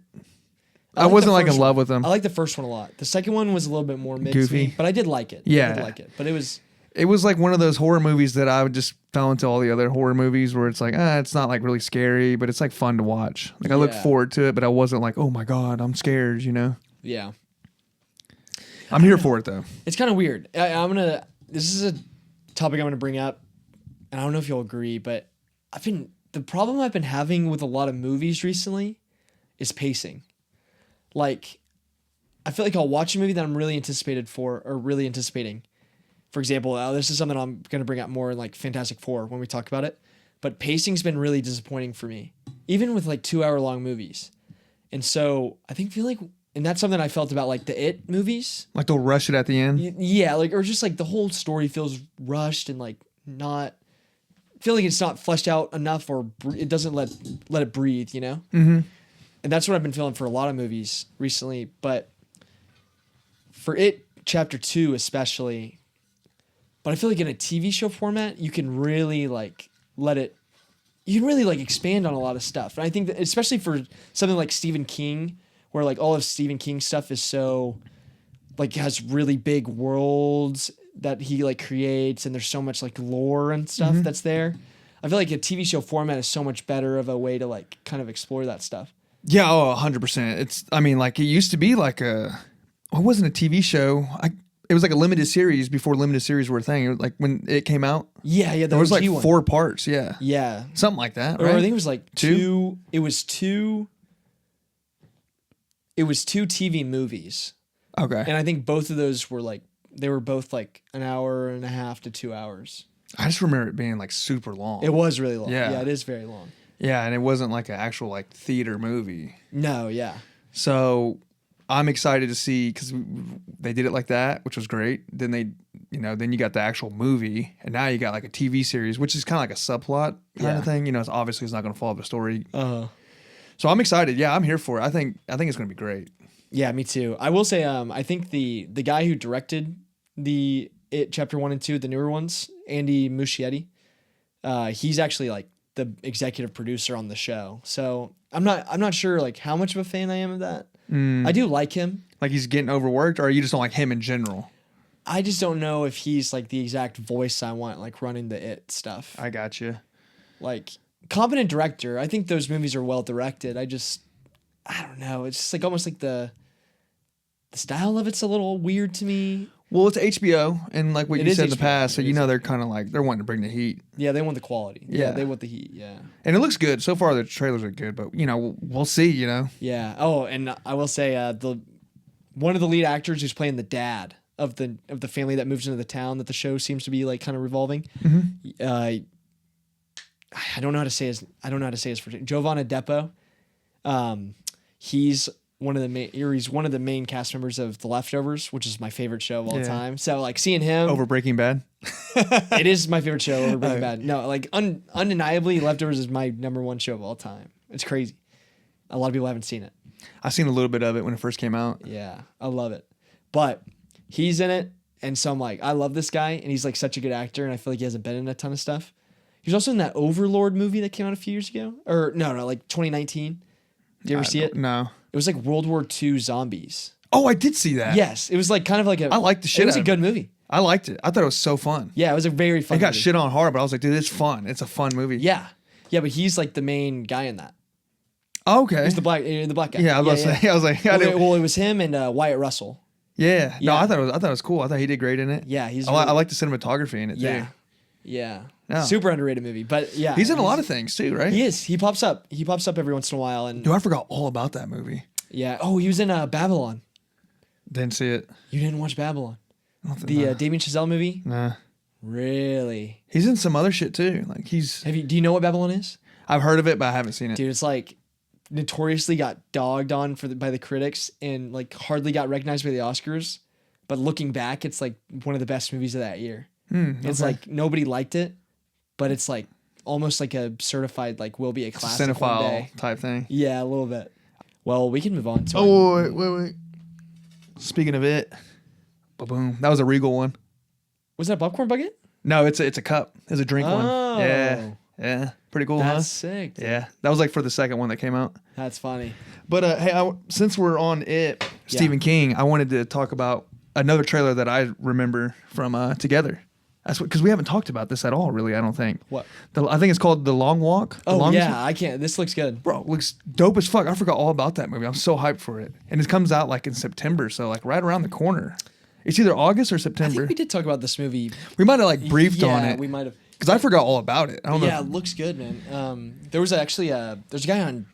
I wasn't like in love with them. I like the first one a lot. The second one was a little bit more goofy, but I did like it. Yeah, I did like it. But it was like one of those horror movies that I would just fell into all the other horror movies where it's like, it's not like really scary, but it's like fun to watch. Like I look forward to it, but I wasn't like, oh my God, I'm scared, Yeah. I'm here for it though. It's kind of weird. This is a topic I'm going to bring up, and I don't know if you'll agree, but the problem I've been having with a lot of movies recently is pacing. Like, I feel like I'll watch a movie that I'm really anticipating. For example, this is something I'm going to bring up more in like Fantastic Four when we talk about it. But pacing's been really disappointing for me, even with like 2-hour-long movies. And so and that's something I felt about like the It movies. Like they'll rush it at the end. Yeah, like, or just like the whole story feels rushed and like not, feel like it's not fleshed out enough, or it doesn't let it breathe, Mm-hmm. And that's what I've been feeling for a lot of movies recently. But for It Chapter 2 especially, but I feel like in a TV show format, you can really like expand on a lot of stuff. And I think that especially for something like Stephen King, where like all of Stephen King's stuff is so like has really big worlds that he like creates, and there's so much like lore and stuff that's there. I feel like a TV show format is so much better of a way to like kind of explore that stuff. Yeah, 100%. It used to be like it wasn't a TV show. It was like a limited series before limited series were a thing. It was like when it came out. Yeah. There was like one. 4 parts. Yeah. Yeah. Something like that, Or right? I think it was like two. It was two TV movies. Okay. And I think both of those were like, they were both like an hour and a half to 2 hours. I just remember it being like super long. It was really long. Yeah. Yeah, it is very long. Yeah, and it wasn't like an actual like theater movie. No, yeah. So I'm excited to see because they did it like that, which was great. Then then you got the actual movie, and now you got like a TV series, which is kind of like a subplot kind of thing. It's obviously it's not going to follow the story. So I'm excited. Yeah, I'm here for it. I think it's going to be great. Yeah, me too. I will say, I think the guy who directed the It Chapter 1 and 2, the newer ones, Andy Muschietti, he's actually like the executive producer on the show. So I'm not sure like how much of a fan I am of that. I do like him. Like he's getting overworked, or you just don't like him in general? I just don't know if he's like the exact voice I want, like running the It stuff. I got you. Like competent director. I think those movies are well directed. I don't know. It's just like almost like the style of it's a little weird to me. Well, it's HBO, and like what It you is said in the HBO. past, so It is they're kind of like they're wanting to bring the heat. Yeah, they want the quality. Yeah. They want the heat. Yeah. And it looks good so far. The trailers are good, but we'll see. Yeah. Oh, and I will say one of the lead actors who's playing the dad of the family that moves into the town that the show seems to be like kind of revolving. I don't know how to say his first name. Jovan Adepo. He's one of the main cast members of The Leftovers, which is my favorite show of all time. So like seeing him Over Breaking Bad. it is my favorite show over Breaking Bad. No, like undeniably, Leftovers is my number one show of all time. It's crazy. A lot of people haven't seen it. I seen a little bit of it when it first came out. Yeah, I love it. But he's in it, and so I'm like, I love this guy, and he's like such a good actor, and I feel like he hasn't been in a ton of stuff. He was also in that Overlord movie that came out a few years ago, or no, like 2019. Did you ever see it? No. It was like World War II zombies. Oh, I did see that. Yes, it was like kind of like I liked the shit It was out a of good it. movie. I liked it. I thought it was so fun. Yeah, it was a very fun. It got movie. shit on hard, but I was like, dude, it's fun. It's a fun movie. Yeah, but he's like the main guy in that. Oh, okay. He's the black guy. Yeah, I was about to say. I was like, Well, it was him and Wyatt Russell. yeah. No, Yeah. I thought it was cool. I thought he did great in it. Yeah, he's. I like the cinematography in it Yeah, too. yeah. Yeah. Super underrated movie, but yeah, He's in a lot of things too, right? He is. He pops up every once in a while, and Dude, I forgot all about that movie. yeah. Oh, he was in Babylon. Didn't see it. You didn't watch Babylon? Nothing, The Damien Chazelle movie? nah. Really? He's in some other shit too. Like do you know what Babylon is? I've heard of it, but I haven't seen it. Dude, it's like notoriously got dogged on by the critics and like hardly got recognized by the Oscars. But looking back, it's like one of the best movies of that year. It's like nobody liked it, but it's like almost like a certified like will be a classic one Cinephile day. type thing. Yeah, a little bit. Well, we can move on to Oh, wait. Speaking of it, boom. That was a Regal one. Was that a popcorn bucket? No, it's a cup. It's a drink one. Oh. Yeah. Pretty cool, That's huh? sick. Dude. Yeah. That was like for the second one that came out. That's funny. But hey, since we're on it, Stephen King, I wanted to talk about another trailer that I remember from Together. That's because we haven't talked about this at all, really. I don't think. What? I think it's called The Long Walk. I can't. This looks good. Bro, looks dope as fuck. I forgot all about that movie. I'm so hyped for it, and it comes out like in September, so like right around the corner. It's either August or I September. think we did talk about this movie. We might have like briefed on it. We might have. Because I forgot all about it. I don't know. Yeah, it looks good, man. There was actually there's a guy on.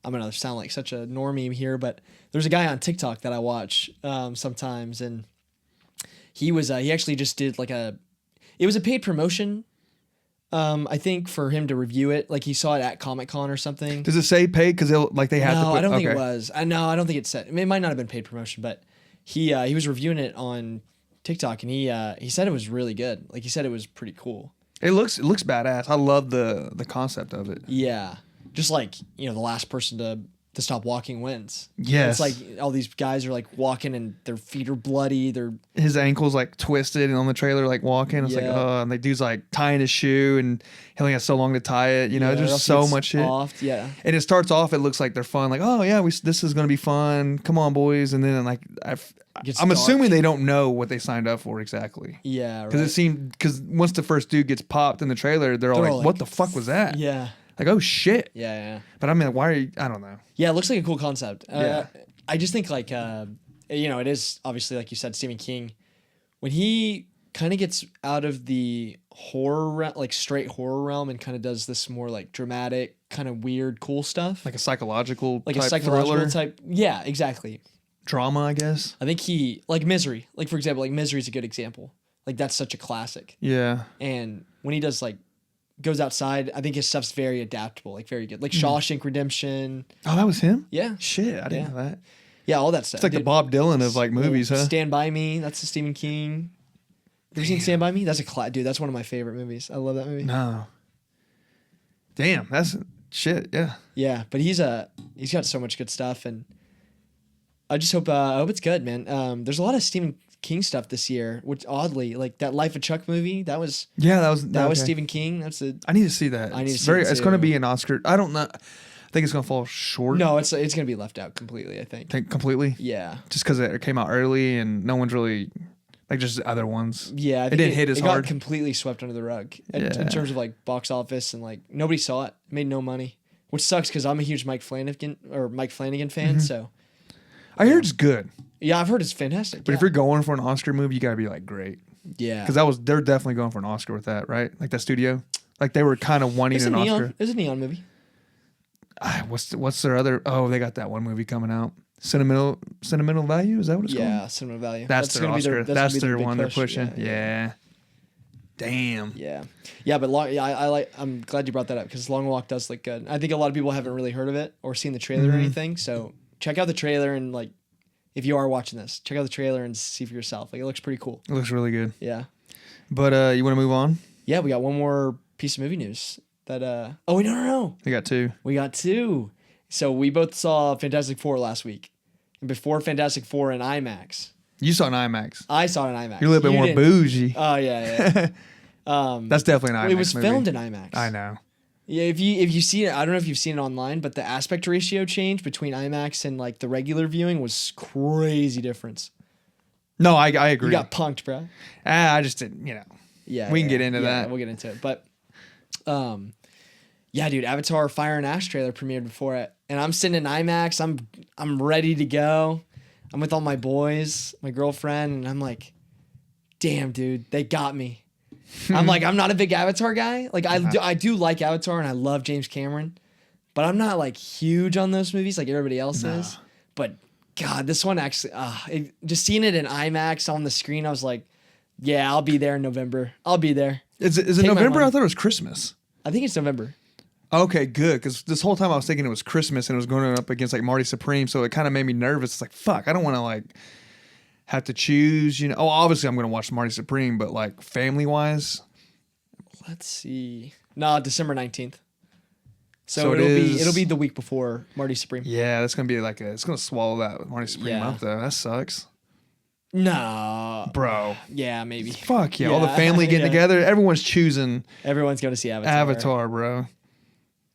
I'm gonna sound like such a normie here, but there's a guy on TikTok that I watch sometimes, and he actually just did like it was a paid promotion. I think for him to review it, like he saw it at Comic-Con or something. Does it say paid? Because they had to No, put. I don't think it okay. was. I don't think it said. I mean, it might not have been paid promotion, but he was reviewing it on TikTok, and he said it was really good. Like he said it was pretty cool. It looks badass. I love the concept of it. Yeah, just like the last person to stop walking wins. Yes. It's like all these guys are like walking and their feet are bloody. His ankle's like twisted and on the trailer like walking. It's like, Yeah. oh, and the dude's like tying his shoe and he only has so long to tie it. or There's else so it's much shit. off. Yeah. And it starts off, it looks like they're fun. Like, oh yeah, this is gonna be fun. Come on, boys. And then like Gets I'm dark. assuming they don't know what they signed up for exactly. Yeah. Because it seemed once the first dude gets popped in the trailer, they're all like, what the fuck was that? Yeah. Like, oh shit. Yeah. But I mean, why are you? I don't know. Yeah, it looks like a cool concept. Yeah. I just think like it is obviously like you said, Stephen King, when he kind of gets out of the horror like straight horror realm and kind of does this more like dramatic, kind of weird, cool stuff, Like a psychological like type a psychological thriller. type. Yeah, exactly. Drama, I guess. I think he like Misery. Like for example, like Misery is a good example. Like that's such a classic. Yeah. And when he does like goes outside, I think his stuff's very adaptable, like very good. Like Shawshank Redemption. Oh, that was him? Yeah. Shit, I didn't know that. Yeah, all that stuff. It's like the Bob Dylan of like movies, huh? Stand By Me. That's the Stephen King. You ever seen Stand By Me? That's dude. That's one of my favorite movies. I love that movie. No. Damn, that's shit. Yeah. Yeah, but he's got so much good stuff, and I just hope it's good, man. There's a lot of Stephen King stuff this year, which oddly, like that Life of Chuck movie, that was Stephen King. I need to see that. It's going to be an Oscar. I don't know. I think it's going to fall short. No, it's going to be left out completely, I think. Completely? Yeah. Just because it came out early and no one's really, like just other ones. Yeah. It didn't hit as hard. It got completely swept under the rug in terms of like box office, and like nobody saw it. Made no money, which sucks because I'm a huge Mike Flanagan fan, so. I heard it's good. Yeah, I've heard it's fantastic. But if you're going for an Oscar movie, you got to be like great. Yeah. Because they're definitely going for an Oscar with that, right? Like that studio. Like they were kind of wanting an Oscar. It's a Neon movie. What's their other? Oh, they got that one movie coming out. Sentimental Value? Is that what it's called? Yeah, Sentimental Value. That's their Oscar. That's their one they're push. pushing. Yeah. Damn. Yeah, but I'm glad you brought that up because Long Walk does look good. I think a lot of people haven't really heard of it or seen the trailer or anything. So check out the trailer, and like, if you are watching this, check out the trailer and see for yourself. Like, it looks pretty cool. It looks really good. Yeah. But you want to move on? Yeah, we got one more piece of movie news. Oh wait, no. We got two. So we both saw Fantastic Four last week. And before Fantastic Four in IMAX. You saw it in IMAX. I saw it in IMAX. You're a little bit more bougie. Oh yeah. That's definitely an IMAX. It was movie. filmed in IMAX. I know. Yeah, if you see it, I don't know if you've seen it online, but the aspect ratio change between IMAX and like the regular viewing was crazy difference. No, I agree. You got punked, bro. I just didn't, Yeah, we can get into that. We'll get into it, but yeah, dude, Avatar Fire and Ash trailer premiered before it, and I'm sitting in IMAX. I'm ready to go. I'm with all my boys, my girlfriend, and I'm like, damn, dude, they got me. I'm not a big Avatar guy. Like I do like Avatar, and I love James Cameron, but I'm not like huge on those movies like everybody else is. But God, this one actually, just seeing it in IMAX on the screen, I was like, yeah, I'll be there in November. I'll be there. Is it November? I thought it was Christmas. I think it's November. Okay, good. Because this whole time I was thinking it was Christmas and it was going up against like Marty Supreme, so it kind of made me nervous. It's like, fuck, I don't want to like have to choose. Oh, obviously I'm going to watch Marty Supreme, but like family wise, let's see. No, December 19th. So it'll be the week before Marty Supreme. Yeah, that's gonna be like it's gonna swallow that with Marty Supreme up though. That sucks. No, bro. Yeah, maybe. Fuck yeah! All the family getting together. Everyone's choosing. Everyone's going to see Avatar. Bro.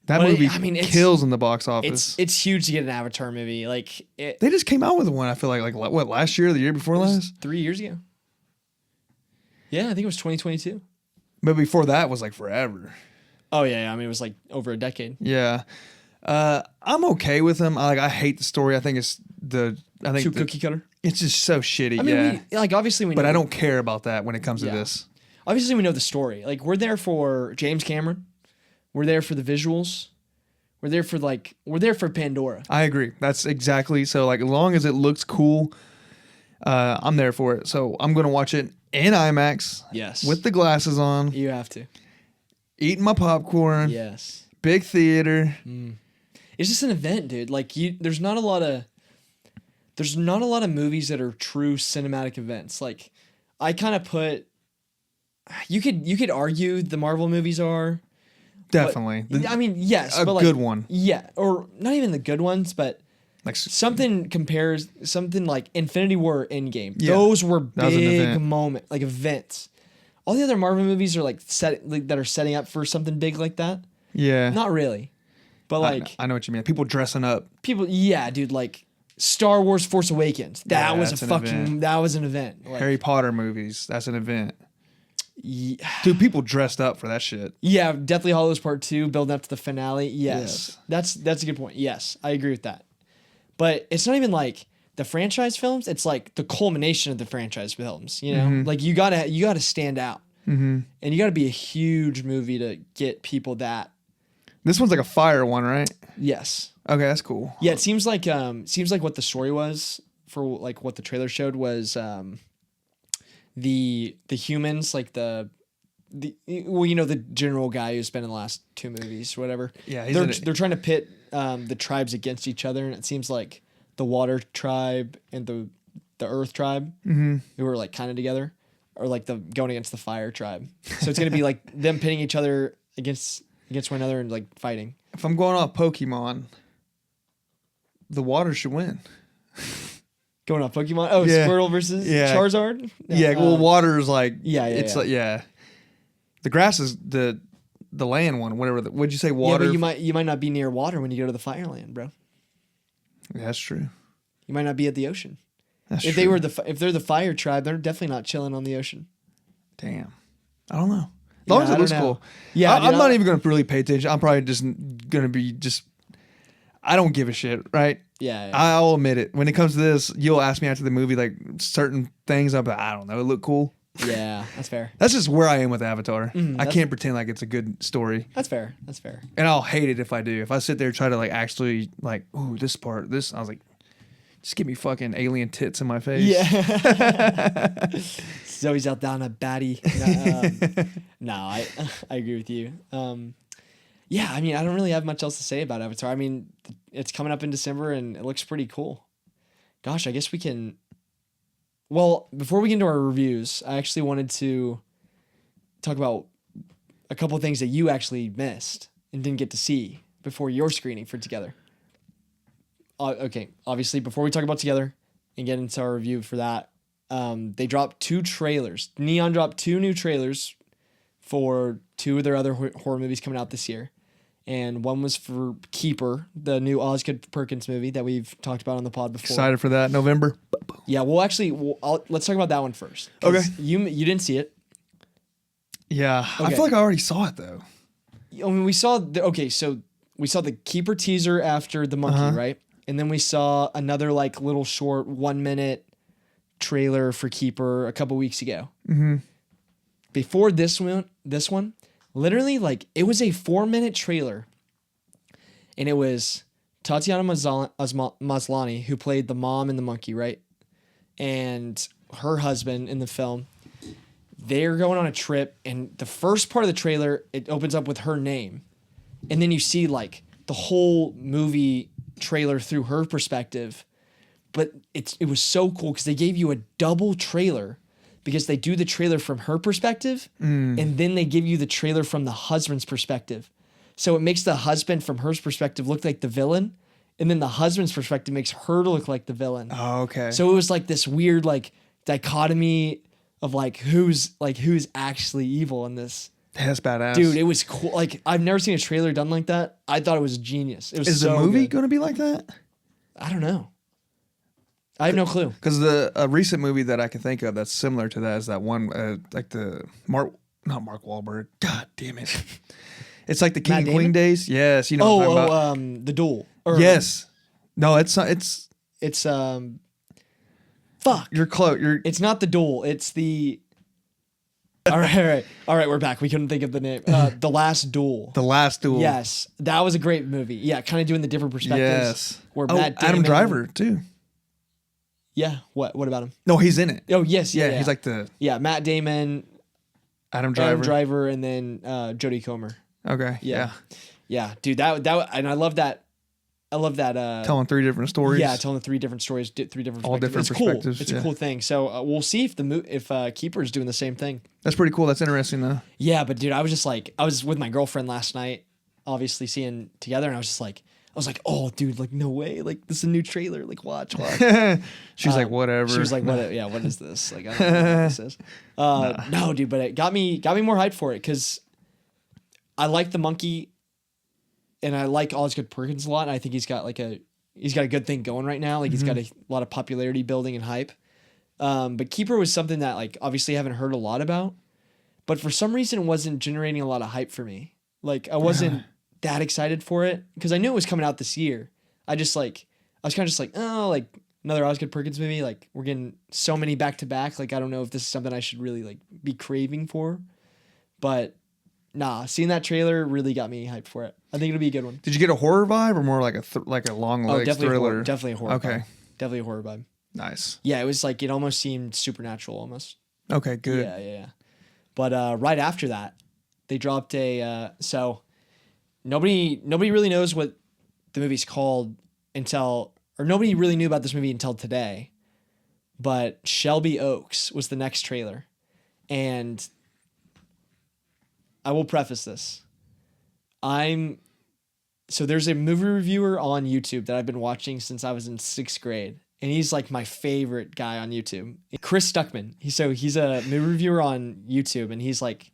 That movie kills in the box office. It's huge to get an Avatar movie. Like they just came out with one. I feel like what, last year or the year before last? 3 years ago. Yeah, I think it was 2022. But before that was like forever. Oh yeah. I mean, it was like over a decade. Yeah. I'm okay with them. I hate the story. I think it's too cookie cutter. It's just so shitty. I mean, obviously we know. But I don't care about that when it comes to this. Obviously we know the story. Like we're there for James Cameron. We're there for the visuals. We're there for Pandora. I agree. That's exactly. So like as long as it looks cool, I'm there for it. So I'm going to watch it in IMAX. Yes. With the glasses on. You have to. Eating my popcorn. Yes. Big theater. It's just an event, dude. Like there's not a lot of movies that are true cinematic events. Like I kind of put you could argue the Marvel movies are definitely. I mean, yes, a but good one. Yeah, or not even the good ones, but like something like Infinity War, Endgame. Yeah, those were big events. All the other Marvel movies are that are setting up for something big like that. Yeah, not really. But I know what you mean. People dressing up. Yeah, dude. Like Star Wars: Force Awakens. That was an event. Like, Harry Potter movies. That's an event. Yeah. Dude, people dressed up for that shit. Yeah, Deathly Hallows Part 2, building up to the finale. Yes. That's a good point. Yes, I agree with that. But it's not even like the franchise films. It's like the culmination of the franchise films. Like you gotta stand out, and you gotta be a huge movie to get people that. This one's like a fire one, right? Yes. Okay, that's cool. Yeah, it seems like what the story was for like what the trailer showed was the humans, like the general guy who's been in the last two movies or whatever. Yeah, they're trying to pit the tribes against each other, and it seems like the water tribe and the earth tribe who were like kind of together, or like the going against the fire tribe. So it's gonna be like them pitting each other against one another and like fighting. If I'm going off Pokemon, the water should win. Going off Pokemon. Oh, Yeah. Squirtle versus Yeah. Charizard. Yeah, well, water is like yeah. like the grass is the land one. Whatever. Would you say Yeah, water? but you might not be near water when you go to the Fireland, bro. Yeah, that's true. You might not be at the ocean. That's If true. they were if they're the fire tribe, they're definitely not chilling on the ocean. Damn. I don't know. As long as I it don't looks know. cool. Yeah, I'm not even going to really pay attention. I'm probably just going to be I don't give a shit, right? Yeah. I'll admit it. When it comes to this, you'll ask me after the movie, like certain things. I'm like, I don't know. It look cool. Yeah, that's fair. That's just where I am with Avatar. I that's- can't pretend like it's a good story. That's fair. That's fair. And I'll hate it if I do. If I sit there and try to like actually like, ooh, this part, I was like, just give me fucking alien tits in my face. Yeah. Zoe Saldana, baddie. No, I agree with you. Yeah, I mean, I don't really have much else to say about Avatar. I mean, it's coming up in December and it looks pretty cool. Gosh, I guess we can. Well, before we get into our reviews, I actually wanted to talk about a couple of things that you actually missed and didn't get to see before your screening for Together. Okay, obviously, before we talk about Together and get into our review for that, they dropped 2 trailers. Neon dropped 2 new trailers for 2 of their other horror movies coming out this year. And one was for Keeper, the new Osgood Perkins movie that we've talked about on the pod before. Excited for that. November. Yeah, well, actually, let's talk about that one first. Okay. You didn't see it. Yeah. I Okay. feel like I already saw it though. I mean, we saw the Keeper teaser after the monkey, right? And then we saw another like little short 1-minute trailer for Keeper a couple weeks ago. Mm-hmm. Before this one, literally like it was a 4-minute trailer, and it was Tatiana Maslany, who played the mom in the monkey, right? And her husband in the film. They're going on a trip, and the first part of the trailer, it opens up with her name. And then you see like the whole movie trailer through her perspective. But it was so cool because they gave you a double trailer, because they do the trailer from her perspective and then they give you the trailer from the husband's perspective. So it makes the husband from her perspective look like the villain, and then the husband's perspective makes her look like the villain. Oh, okay. So it was like this weird like dichotomy of like who's actually evil in this. That's badass. Dude, it was cool. Like I've never seen a trailer done like that. I thought it was genius. It was Is so the movie good. going to be like that? I don't know. I have no clue. Because a recent movie that I can think of that's similar to that is that one, like the not Mark Wahlberg. God damn it! It's like the King Matt and Damon? Queen days. Yes, you know. What I'm talking about. The Duel. Or, Yes. No, it's not. It's fuck. you're close. It's not The Duel. It's the. All right. We're back. We couldn't think of the name. The Last Duel. The Last Duel. Yes, that was a great movie. Yeah, kind of doing the different perspectives. Yes. Where Oh, Matt Adam Damon- Driver too. Yeah. What about him? No, he's in it. Oh yes. Yeah. He's like the Yeah, Matt Damon, Adam Driver. Adam Driver, and then Jodie Comer. Okay. Yeah. Yeah, dude. That and I love that. I love that. Telling 3 different stories. Yeah, telling the 3 different stories, 3 different All perspectives. different It's cool. perspectives, It's yeah. a cool thing. So we'll see if Keeper's doing the same thing. That's pretty cool. That's interesting though. Yeah, but dude, I was with my girlfriend last night, obviously seeing Together, and I was like, oh, dude, like no way, like this is a new trailer, like watch. She's like, whatever. She was like, what? Yeah, what is this? Like, I don't know what this is. No, dude, but it got me more hyped for it because I like the monkey, and I like Osgood Perkins a lot. And I think he's got a good thing going right now. Like he's got a lot of popularity building and hype. But Keeper was something that like obviously I haven't heard a lot about, but for some reason it wasn't generating a lot of hype for me. Like I wasn't that excited for it because I knew it was coming out this year. I was kind of just like, oh, like another Osgood Perkins movie. Like we're getting so many back to back. Like I don't know if this is something I should really like be craving for, but nah, seeing that trailer really got me hyped for it. I think it'll be a good one. Did you get a horror vibe or more like a long legs thriller? Definitely a horror. Okay. Vibe. Definitely a horror vibe. Nice. Yeah, it was like it almost seemed supernatural almost. Okay, good. Yeah. But right after that, they dropped so nobody really knows what the movie's called until or nobody really knew about this movie until today, but Shelby Oaks was the next trailer. And I will preface this. So there's a movie reviewer on YouTube that I've been watching since I was in 6th grade. And he's like my favorite guy on YouTube. Chris Stuckman. He's a movie reviewer on YouTube, and he's like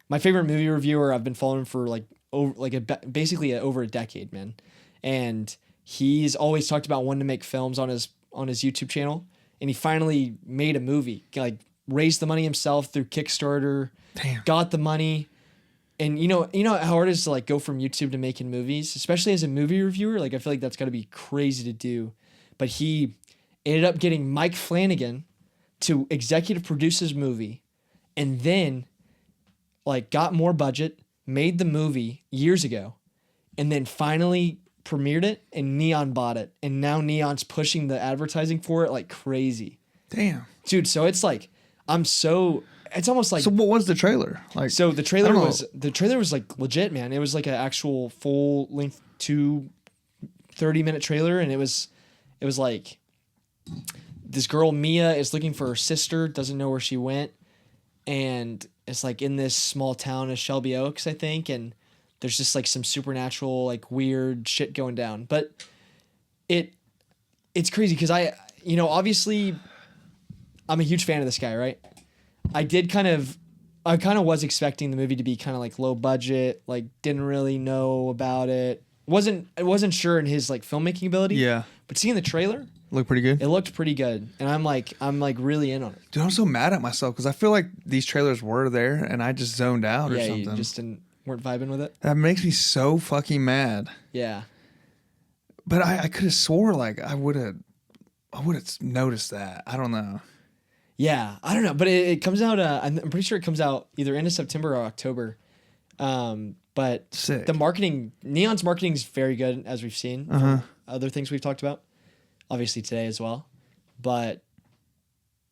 my favorite movie reviewer. I've been following for basically over a decade, man. And he's always talked about wanting to make films on his YouTube channel. And he finally made a movie, like raised the money himself through Kickstarter. Damn. Got the money. And you know how hard it is to like go from YouTube to making movies, especially as a movie reviewer. Like I feel like that's got to be crazy to do. But he ended up getting Mike Flanagan to executive produce his movie, and then like got more budget, made the movie years ago, and then finally premiered it, and Neon bought it, and now Neon's pushing the advertising for it like crazy. Damn. Dude, so it's like it's almost like. So what was the trailer like? So the trailer was like legit, man. It was like an actual full length 30-minute trailer, and it was like this girl Mia is looking for her sister, doesn't know where she went, and it's like in this small town of Shelby Oaks, I think, and there's just like some supernatural like weird shit going down. But it's crazy because obviously I'm a huge fan of this guy, right? I kind of was expecting the movie to be kind of like low budget, like didn't really know about it. I wasn't sure in his like filmmaking ability. Yeah. But seeing the trailer, looked pretty good. it looked pretty good, and I'm like really in on it. Dude, I'm so mad at myself because I feel like these trailers were there and I just zoned out or Yeah, something. you just weren't vibing with it. That makes me so fucking mad. Yeah. But I could have swore like I would have noticed that. I don't know. Yeah, I don't know, but it comes out. I'm pretty sure it comes out either end of September or October. But Sick. the marketing, Neon's marketing is very good, as we've seen from other things we've talked about, obviously today as well. But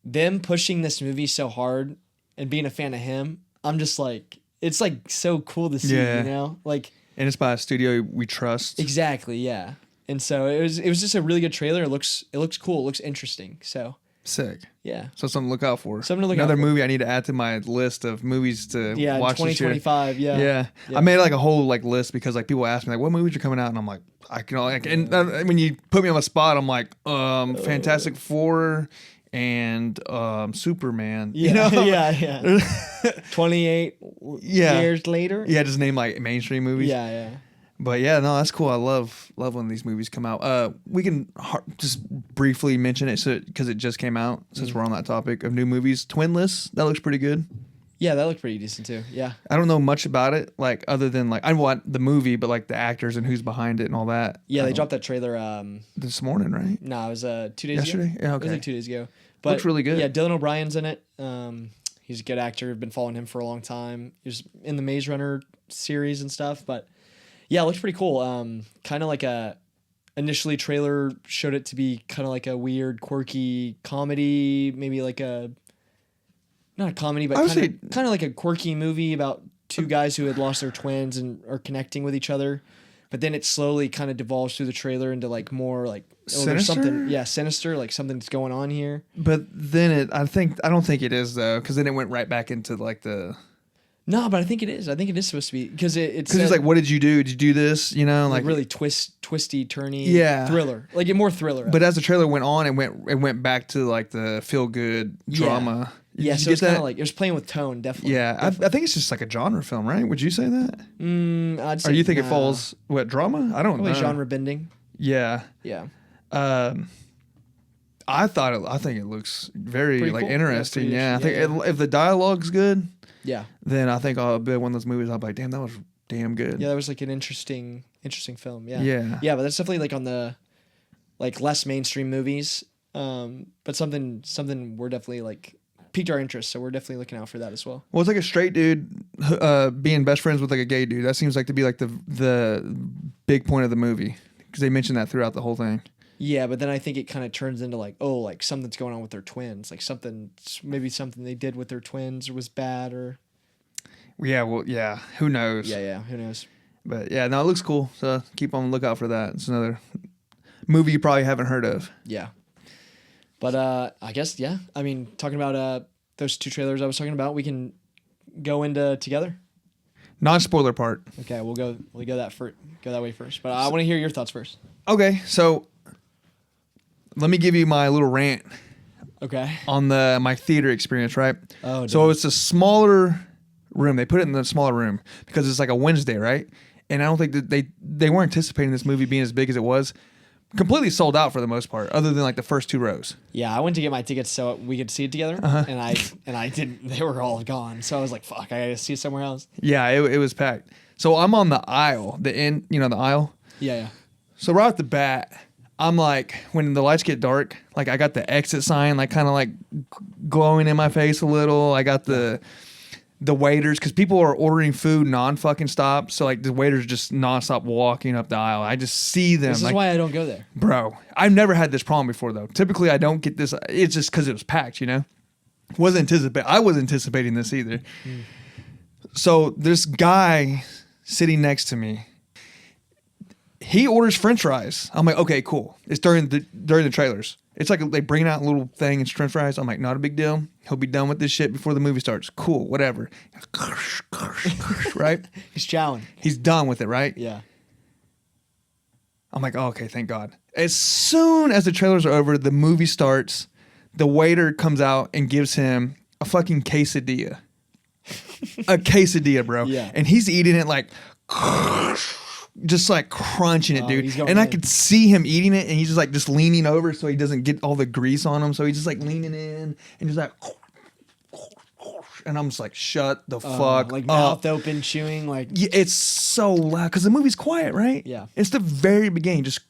them pushing this movie so hard and being a fan of him, I'm just like, it's like so cool to see, Yeah. you know, like And it's by a studio we trust. exactly, yeah. And so it was just a really good trailer. It looks cool. It looks interesting. So Sick. yeah. So something to look out for. Something to look out Another for. movie I need to add to my list of movies to Yeah, in watch this year. 2025. Yeah. Yeah. I made like a whole like list because like people ask me like what movies are coming out and I'm like I can like and when you put me on the spot I'm like Fantastic Four and Superman. Yeah, You know? yeah. 28 years later. Yeah, just name like mainstream movies. Yeah. But yeah, no, that's cool. I love when these movies come out. We can just briefly mention it because it just came out since we're on that topic of new movies. Twinless, that looks pretty good. Yeah, that looked pretty decent too. Yeah. I don't know much about it, like other than like I want the movie, but like the actors and who's behind it and all that. Yeah, they dropped that trailer. This morning, right? No, it was 2 days Yesterday? ago. Yeah, It was okay. like 2 days ago. But Looks really good. Yeah, Dylan O'Brien's in it. He's a good actor. I've been following him for a long time. He was in the Maze Runner series and stuff. But yeah, it looks pretty cool. Kind of like initially trailer showed it to be kind of like a weird, quirky comedy, maybe like not a comedy, but kind of like a quirky movie about two guys who had lost their twins and are connecting with each other. But then it slowly kind of devolves through the trailer into like more like there's something, sinister, like something's going on here. But then I don't think it is though, because then it went right back into like the. No, but I think it is. I think it is supposed to be because it's he's like, what did you do? Did you do this? You know, like really twisty, turny, Yeah. thriller, like more thriller. But as the trailer went on, it went back to like the feel good drama. Yeah, Did so you it's get kind that? of like it was playing with tone, definitely. Yeah, I think it's just like a genre film, right? Would you say that? I'd say. Or you think it falls what drama? I don't know. Probably genre bending. Yeah. Yeah. I think it looks very Pretty like cool. interesting. Yeah, I pretty think if the dialogue's good, Yeah. then I think I'll be one of those movies. I'll be like, damn, that was damn good. Yeah, that was like an interesting film. Yeah. Yeah. Yeah, but that's definitely like on the like less mainstream movies. But something we're definitely like piqued our interest, so we're definitely looking out for that as well. Well, it's like a straight dude being best friends with like a gay dude. That seems like to be like the big point of the movie because they mention that throughout the whole thing. Yeah, but then I think it kind of turns into like, oh, like something's going on with their twins, like maybe something they did with their twins was bad or. Yeah, well, yeah. Who knows? Yeah, who knows? But yeah, no, it looks cool. So keep on the lookout for that. It's another movie you probably haven't heard of. Yeah. But I guess, yeah. I mean, talking about those 2 trailers I was talking about, we can go into together. Non-spoiler part. Okay, we'll go that way first. But I want to hear your thoughts first. Okay, so let me give you my little rant Okay. on my theater experience, right? Oh, so dude. it's a smaller room. They put it in the smaller room because it's like a Wednesday, right? And I don't think that they weren't anticipating this movie being as big as it was. Completely sold out for the most part, other than like the first 2 rows. Yeah, I went to get my tickets so we could see it together, and I didn't. They were all gone, so I was like, "Fuck, I gotta see it somewhere else." Yeah, it was packed. So I'm on the aisle, the end, the aisle. Yeah. So right off the bat, I'm like, when the lights get dark, like I got the exit sign, like kind of like glowing in my face a little. I got the waiters, because people are ordering food non-fucking stop. So like the waiters just non-stop walking up the aisle. I just see them. This is why I don't go there. Bro, I've never had this problem before though. Typically I don't get this. It's just because it was packed, I wasn't anticipating this either. So this guy sitting next to me, he orders French fries. I'm like, okay, cool. It's during the trailers. It's like they bring out a little thing, it's French fries. I'm like, not a big deal. He'll be done with this shit before the movie starts. Cool, whatever. Right? He's chowing. He's done with it, right? Yeah. I'm like, oh, okay, thank God. As soon as the trailers are over, the movie starts, the waiter comes out and gives him a fucking quesadilla. A quesadilla, bro. Yeah. And he's eating it like... just like crunching it, dude. And I could see him eating it, and he's just leaning over so he doesn't get all the grease on him. So he's just like leaning in and just like, and I'm just like, shut the fuck like up. mouth open, chewing, like. Yeah, it's so loud because the movie's quiet, right? Yeah. It's the very beginning, just,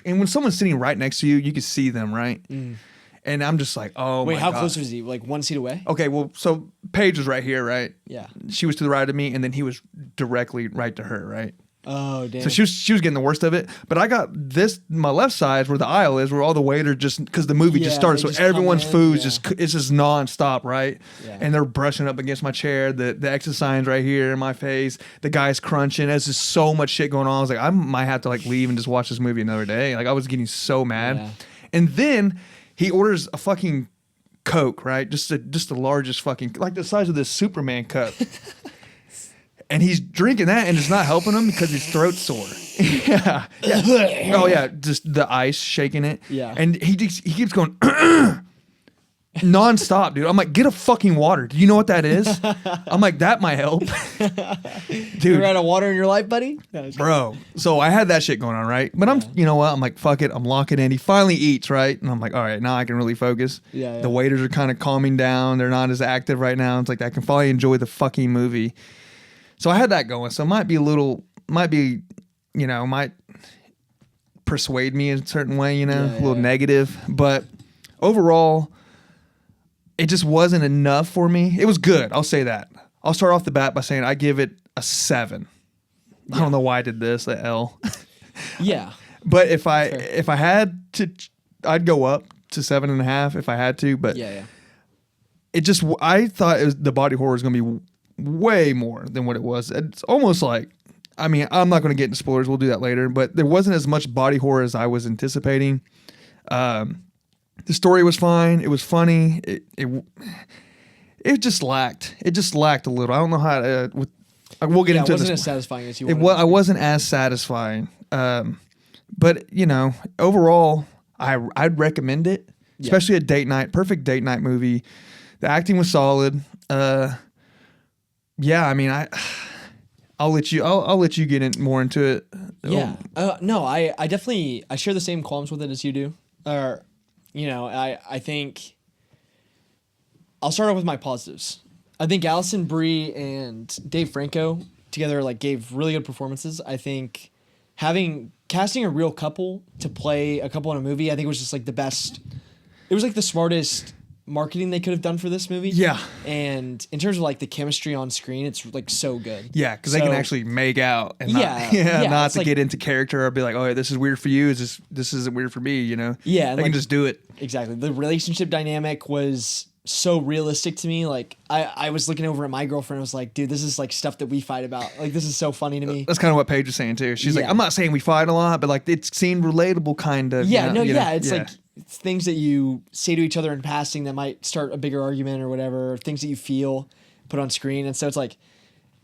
and when someone's sitting right next to you, you can see them, right? And I'm just like, oh, Wait, my how God. close was he? Like 1 seat away? Okay, well, so Paige was right here, right? Yeah. She was to the right of me, and then he was directly right to her, right? Oh, damn. So she was getting the worst of it, but I got my left side where the aisle is, where all the waiters just, because the movie just started, so just everyone's come in, food's it's just nonstop, right? Yeah. And they're brushing up against my chair. The exit sign's right here in my face. The guy's crunching. There's just so much shit going on. I was like, I might have to like leave and just watch this movie another day. Like I was getting so mad. Yeah. And then he orders a fucking Coke, right? Just the largest fucking, like the size of this Superman cup. And he's drinking that, and it's not helping him because his throat's sore. Yeah. Oh yeah, just the ice shaking it. Yeah. And he keeps going nonstop, dude. I'm like, get a fucking water. Do you know what that is? I'm like, that might help, dude. You ran out of water in your life, buddy? No, Bro, so I had that shit going on, right? But you know what? I'm like, fuck it. I'm locking in. He finally eats, right? And I'm like, all right, now I can really focus. Yeah. The waiters are kind of calming down. They're not as active right now. It's like I can finally enjoy the fucking movie. So I had that going. So it might persuade me in a certain way, a little negative. But overall, it just wasn't enough for me. It was good. I'll say that. I'll start off the bat by saying I give it a 7. I don't know why I did this, the L. Yeah. But if I had to, I'd go up to 7.5 if I had to. But I thought the body horror was going to be way more than what it was. It's almost like, I mean, I'm not going to get into spoilers. We'll do that later. But there wasn't as much body horror as I was anticipating. The story was fine. It was funny. It just lacked. It just lacked a little. I don't know how to. We'll get into it wasn't this. as satisfying as you wanted. I wasn't as satisfying. But overall, I'd recommend it, especially a date night, perfect date night movie. The acting was solid. Yeah, I mean, I'll let you get more into it. Yeah. No, I definitely share the same qualms with it as you do. Or, I think I'll start off with my positives. I think Alison Brie and Dave Franco together gave really good performances. I think casting a real couple to play a couple in a movie, I think it was just the best. It was the smartest marketing they could have done for this movie. Yeah. And in terms of the chemistry on screen, it's so good. Yeah, because they can actually make out and not to get into character or be like, oh, this is weird for you. This isn't weird for me, Yeah. They can just do it. Exactly. The relationship dynamic was so realistic to me. Like I was looking over at my girlfriend and was like, dude, this is like stuff that we fight about. Like this is so funny to me. That's kind of what Paige was saying too. She's like, Yeah. I'm not saying we fight a lot, but like it seemed relatable kind of. Yeah, you know, no, you know? yeah. It's like it's things that you say to each other in passing that might start a bigger argument or whatever, or things that you feel put on screen. And so it's like,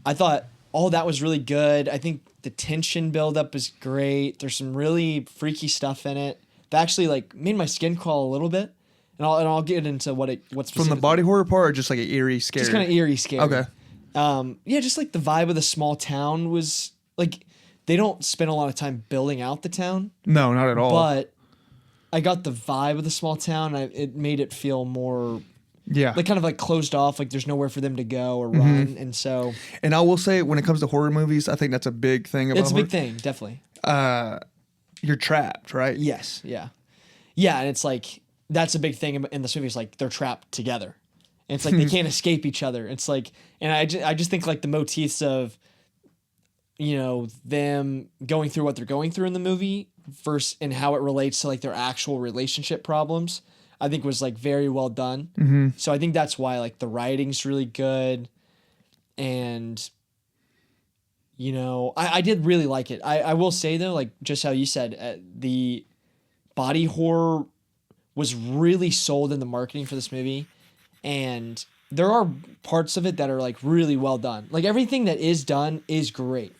I thought all that was really good. I think the tension buildup is great. There's some really freaky stuff in it that actually like made my skin crawl a little bit. And I'll get into what's From the body horror part, or just like an eerie, scary. just kind of eerie, scary. Okay. Yeah, just like the vibe of the small town was like they don't spend a lot of time building out the town, No, not at all. but I got the vibe of the small town. It made it feel more yeah. like kind of like closed off, like there's nowhere for them to go or run, and so And I will say, when it comes to horror movies, I think that's a big thing about it's a big thing, definitely. You're trapped, right? Yes, yeah, and it's like that's a big thing in this movie. Is like they're trapped together. And it's like they can't escape each other. It's like, and I just think like the motifs of, them going through what they're going through in the movie versus and how it relates to like their actual relationship problems, I think was like very well done. Mm-hmm. So I think that's why like the writing's really good, and I did really like it. I will say though, like just how you said, the body horror was really sold in the marketing for this movie, and there are parts of it that are like really well done. Like everything that is done is great,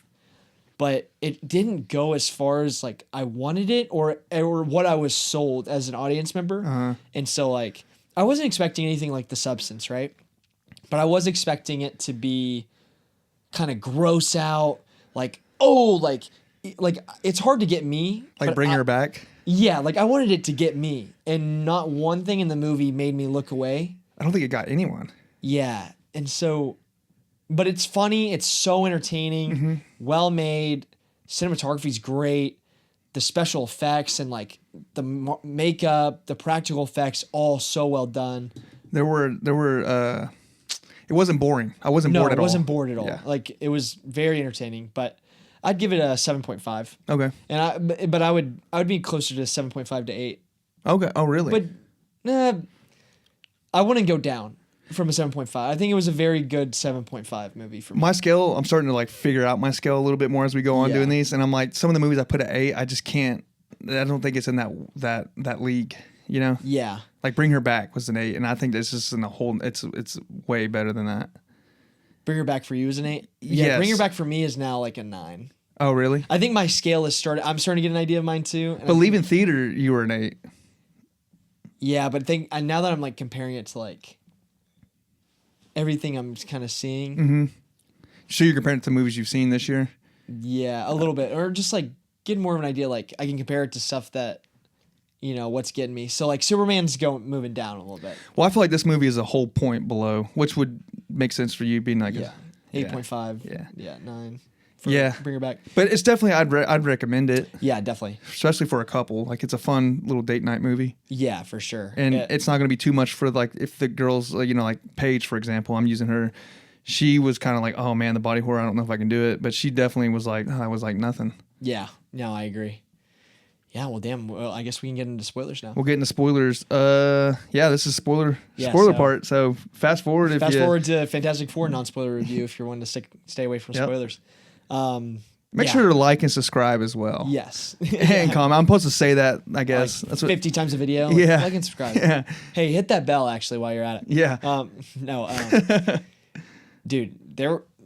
but it didn't go as far as like I wanted it or what I was sold as an audience member. And so like I wasn't expecting anything like The Substance, right? But I was expecting it to be kind of gross out, like it's hard to get me. Like Bring Her Back. Yeah, like I wanted it to get me, and not one thing in the movie made me look away. I don't think it got anyone. Yeah, and so, but it's funny. It's so entertaining, well made. Cinematography's great. The special effects and like the makeup, the practical effects, all so well done. There were. It wasn't boring. I wasn't bored at all. No, it wasn't bored at all. Yeah. Like it was very entertaining, but I'd give it a 7.5. Okay. And I would be closer to 7.5 to 8. Okay. Oh, really? But I wouldn't go down from a 7.5. I think it was a very good 7.5 movie for me. My scale, I'm starting to like figure out my scale a little bit more as we go on doing these, and I'm like, some of the movies I put at 8, I just can't. I don't think it's in that league. Yeah. Like Bring Her Back was an 8, and I think this is in a whole. It's way better than that. Bring Her Back for you is an 8? Yeah, Yes. Bring Her Back for me is now like a 9. Oh, really? I think my scale is I'm starting to get an idea of mine too. But leaving theater, you were an 8. Yeah, but now that I'm like comparing it to like everything I'm kind of seeing. Mm-hmm. So you're comparing it to movies you've seen this year? Yeah, a little bit. Or just like getting more of an idea. Like I can compare it to stuff that, what's getting me. So like Superman's moving down a little bit. Well, I feel like this movie is a whole point below, which would make sense for you being like 8.5. Yeah. 9. Bring Her Back. But it's definitely, I'd recommend it. Yeah, definitely. Especially for a couple. Like it's a fun little date night movie. Yeah, for sure. And it's not going to be too much for like, if the girls, like Paige, for example, I'm using her. She was kind of like, oh man, the body horror, I don't know if I can do it. But she definitely was like, I was like nothing. Yeah, no, I agree. Yeah, well, damn. Well, I guess we can get into spoilers now. We'll get into spoilers. This is spoiler part. So fast forward to Fantastic Four non-spoiler review if you're wanting to stay away from spoilers. Make sure to like and subscribe as well. Yes. And comment. I'm supposed to say that, I guess. Like That's what, 50 times a video. Yeah. Like and subscribe. Yeah. Hey, hit that bell actually while you're at it. Yeah. Dude,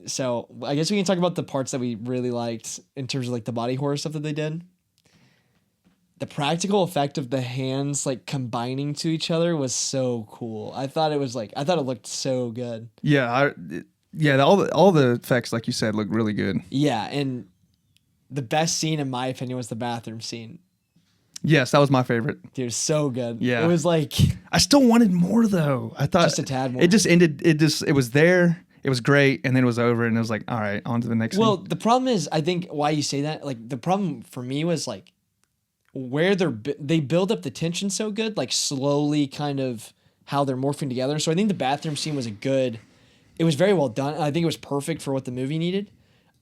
so I guess we can talk about the parts that we really liked in terms of like the body horror stuff that they did. The practical effect of the hands like combining to each other was so cool. I thought it looked so good. Yeah. All the effects, like you said, look really good. Yeah, and the best scene in my opinion was the bathroom scene. Yes, that was my favorite. Dude, so good. Yeah. It was like I still wanted more though. I thought just a tad more. It just ended. It was there. It was great, and then it was over, and it was like, all right, on to the next. Well, thing. the problem is, I think why you say that, like the problem for me was like where they build up the tension so good, like slowly kind of how they're morphing together. So I think the bathroom scene was it was very well done. I think it was perfect for what the movie needed.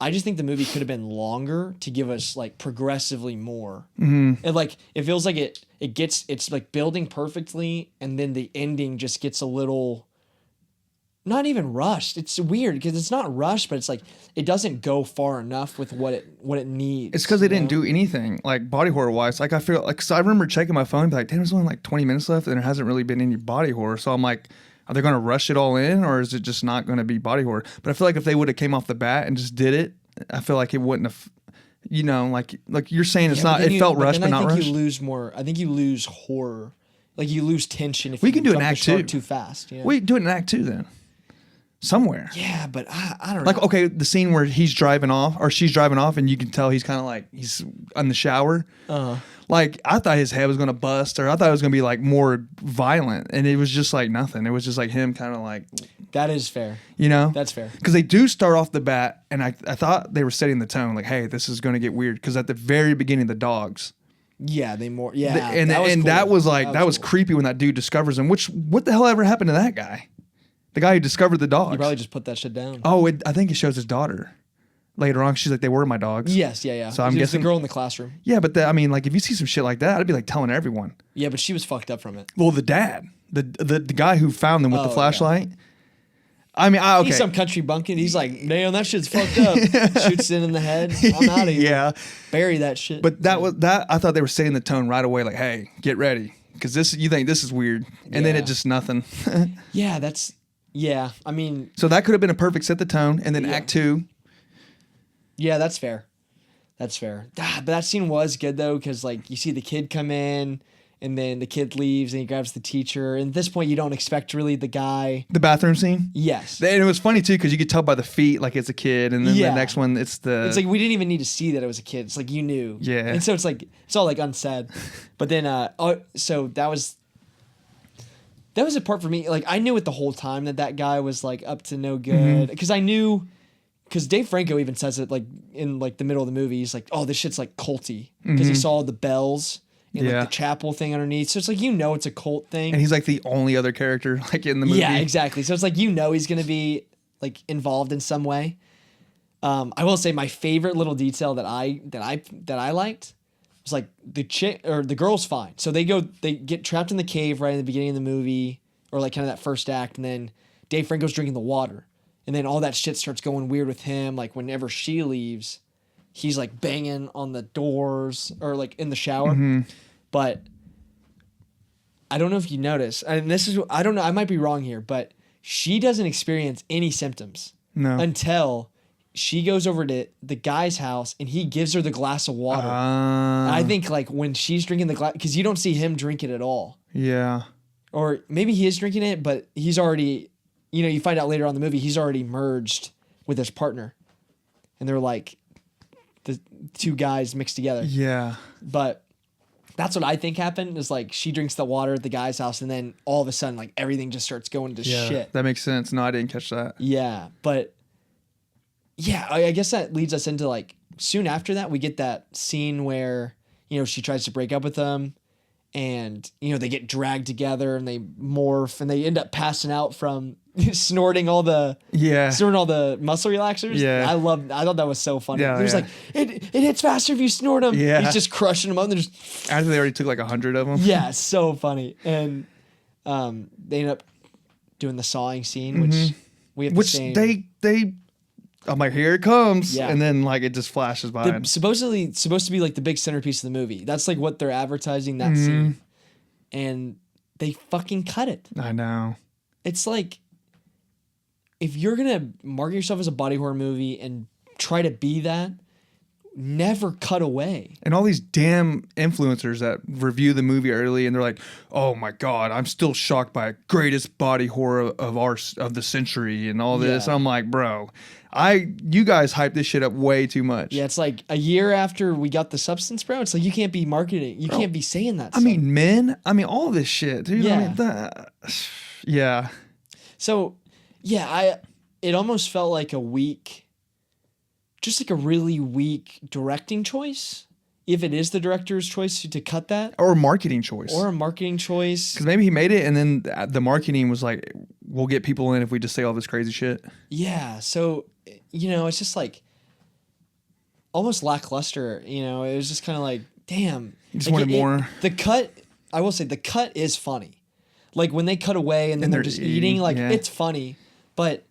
I just think the movie could have been longer to give us like progressively more. And like it feels like it's like building perfectly, and then the ending just gets a little not even rushed. It's weird because it's not rushed, but it's like it doesn't go far enough with what it needs. It's because they didn't do anything like body horror wise. Like I feel like, cause I remember checking my phone and be like, damn, there's only like 20 minutes left and there hasn't really been any body horror. So I'm like, are they going to rush it all in, or is it just not going to be body horror? But I feel like if they would have came off the bat and just did it, I feel like it wouldn't have, you know, like you're saying, it's not. It felt rushed, but not rushed. I think you lose more. I think you lose horror, like you lose tension if we you can do an jump the act shark two too fast. You know? We do it in act 2 then, somewhere. Yeah, but I don't like know. okay, the scene where he's driving off or she's driving off, and you can tell he's kind of like he's in the shower. Like I thought his head was gonna bust, or I thought it was gonna be like more violent, and it was just like nothing. It was just like him kind of like. That is fair. You know, that's fair because they do start off the bat, and I thought they were setting the tone like, hey, this is gonna get weird, because at the very beginning, the dogs. Yeah, that was creepy when that dude discovers him. What the hell ever happened to that guy? The guy who discovered the dogs. You probably just put that shit down. Oh, I think it shows his daughter. Later on, she's like, they were my dogs. Yes, yeah. So I'm guessing the girl in the classroom. Yeah, but I mean, like, if you see some shit like that, I'd be like telling everyone. Yeah, but she was fucked up from it. Well, the dad, the guy who found them with the flashlight. Yeah. I mean, okay. He's some country bumpkin. He's like, damn, that shit's fucked up. Shoots it in the head. I'm out of here. Yeah, bury that shit. But that I thought they were setting the tone right away. Like, hey, get ready, because you think this is weird, and then it just nothing. Yeah, I mean, so that could have been a perfect set the tone, and then Act 2. Yeah, that's fair. But that scene was good though, because like you see the kid come in, and then the kid leaves, and he grabs the teacher. And at this point, you don't expect really the guy. The bathroom scene. Yes, and it was funny too, because you could tell by the feet like it's a kid, and then the next one it's like we didn't even need to see that it was a kid. It's like you knew. Yeah, and so it's all like unsaid. But then so that was a part for me. Like I knew it the whole time that guy was like up to no good, because I knew. Because Dave Franco even says it like in like the middle of the movie. He's like, "Oh, this shit's like culty," because he saw the bells and like the chapel thing underneath. So it's like it's a cult thing. And he's like the only other character like in the movie. Yeah, exactly. So it's like he's gonna be like involved in some way. I will say my favorite little detail that I liked was like the chick or the girl's fine. So they get trapped in the cave right in the beginning of the movie, or like kind of that first act, and then Dave Franco's drinking the water. And then all that shit starts going weird with him. Like whenever she leaves, he's like banging on the doors or like in the shower. But I don't know if you notice, and I don't know, I might be wrong here, but she doesn't experience any symptoms until she goes over to the guy's house and he gives her the glass of water. And I think like when she's drinking the glass, because you don't see him drink it at all. Yeah. Or maybe he is drinking it, but he's already... you find out later on in the movie, he's already merged with his partner. And they're like the two guys mixed together. Yeah. But that's what I think happened, is like she drinks the water at the guy's house, and then all of a sudden like everything just starts going to shit. That makes sense. No, I didn't catch that. Yeah. But yeah, I guess that leads us into like soon after that, we get that scene where, she tries to break up with him. And, they get dragged together and they morph and they end up passing out from snorting all the muscle relaxers. Yeah. I thought that was so funny. Yeah, He was like, it hits faster if you snort them. Yeah. He's just crushing them up. And just after they already took like 100 of them. Yeah, so funny. And they end up doing the sawing scene, which we have the same. They I'm like, here it comes. Yeah. And then like it just flashes by. Supposedly supposed to be like the big centerpiece of the movie. That's like what they're advertising, that scene. And they fucking cut it. I know. It's like, if you're going to market yourself as a body horror movie and try to be that, never cut away. And all these damn influencers that review the movie early and they're like, oh my God, I'm still shocked by greatest body horror of the century and all this. Yeah. I'm like, bro, you guys hype this shit up way too much. Yeah, it's like a year after we got the substance, bro. It's like you can't be marketing. You can't be saying that stuff. All this shit, dude. Yeah. Yeah. So, yeah, it almost felt like just like a really weak directing choice. If it is the director's choice to cut that. Or a marketing choice. Because maybe he made it and then the marketing was like, we'll get people in if we just say all this crazy shit. Yeah. So, it's just like, almost lackluster. You know, it was just kind of like, damn. You just wanted more. The cut, I will say, the cut is funny. Like when they cut away and then they're just eating, like it's funny, but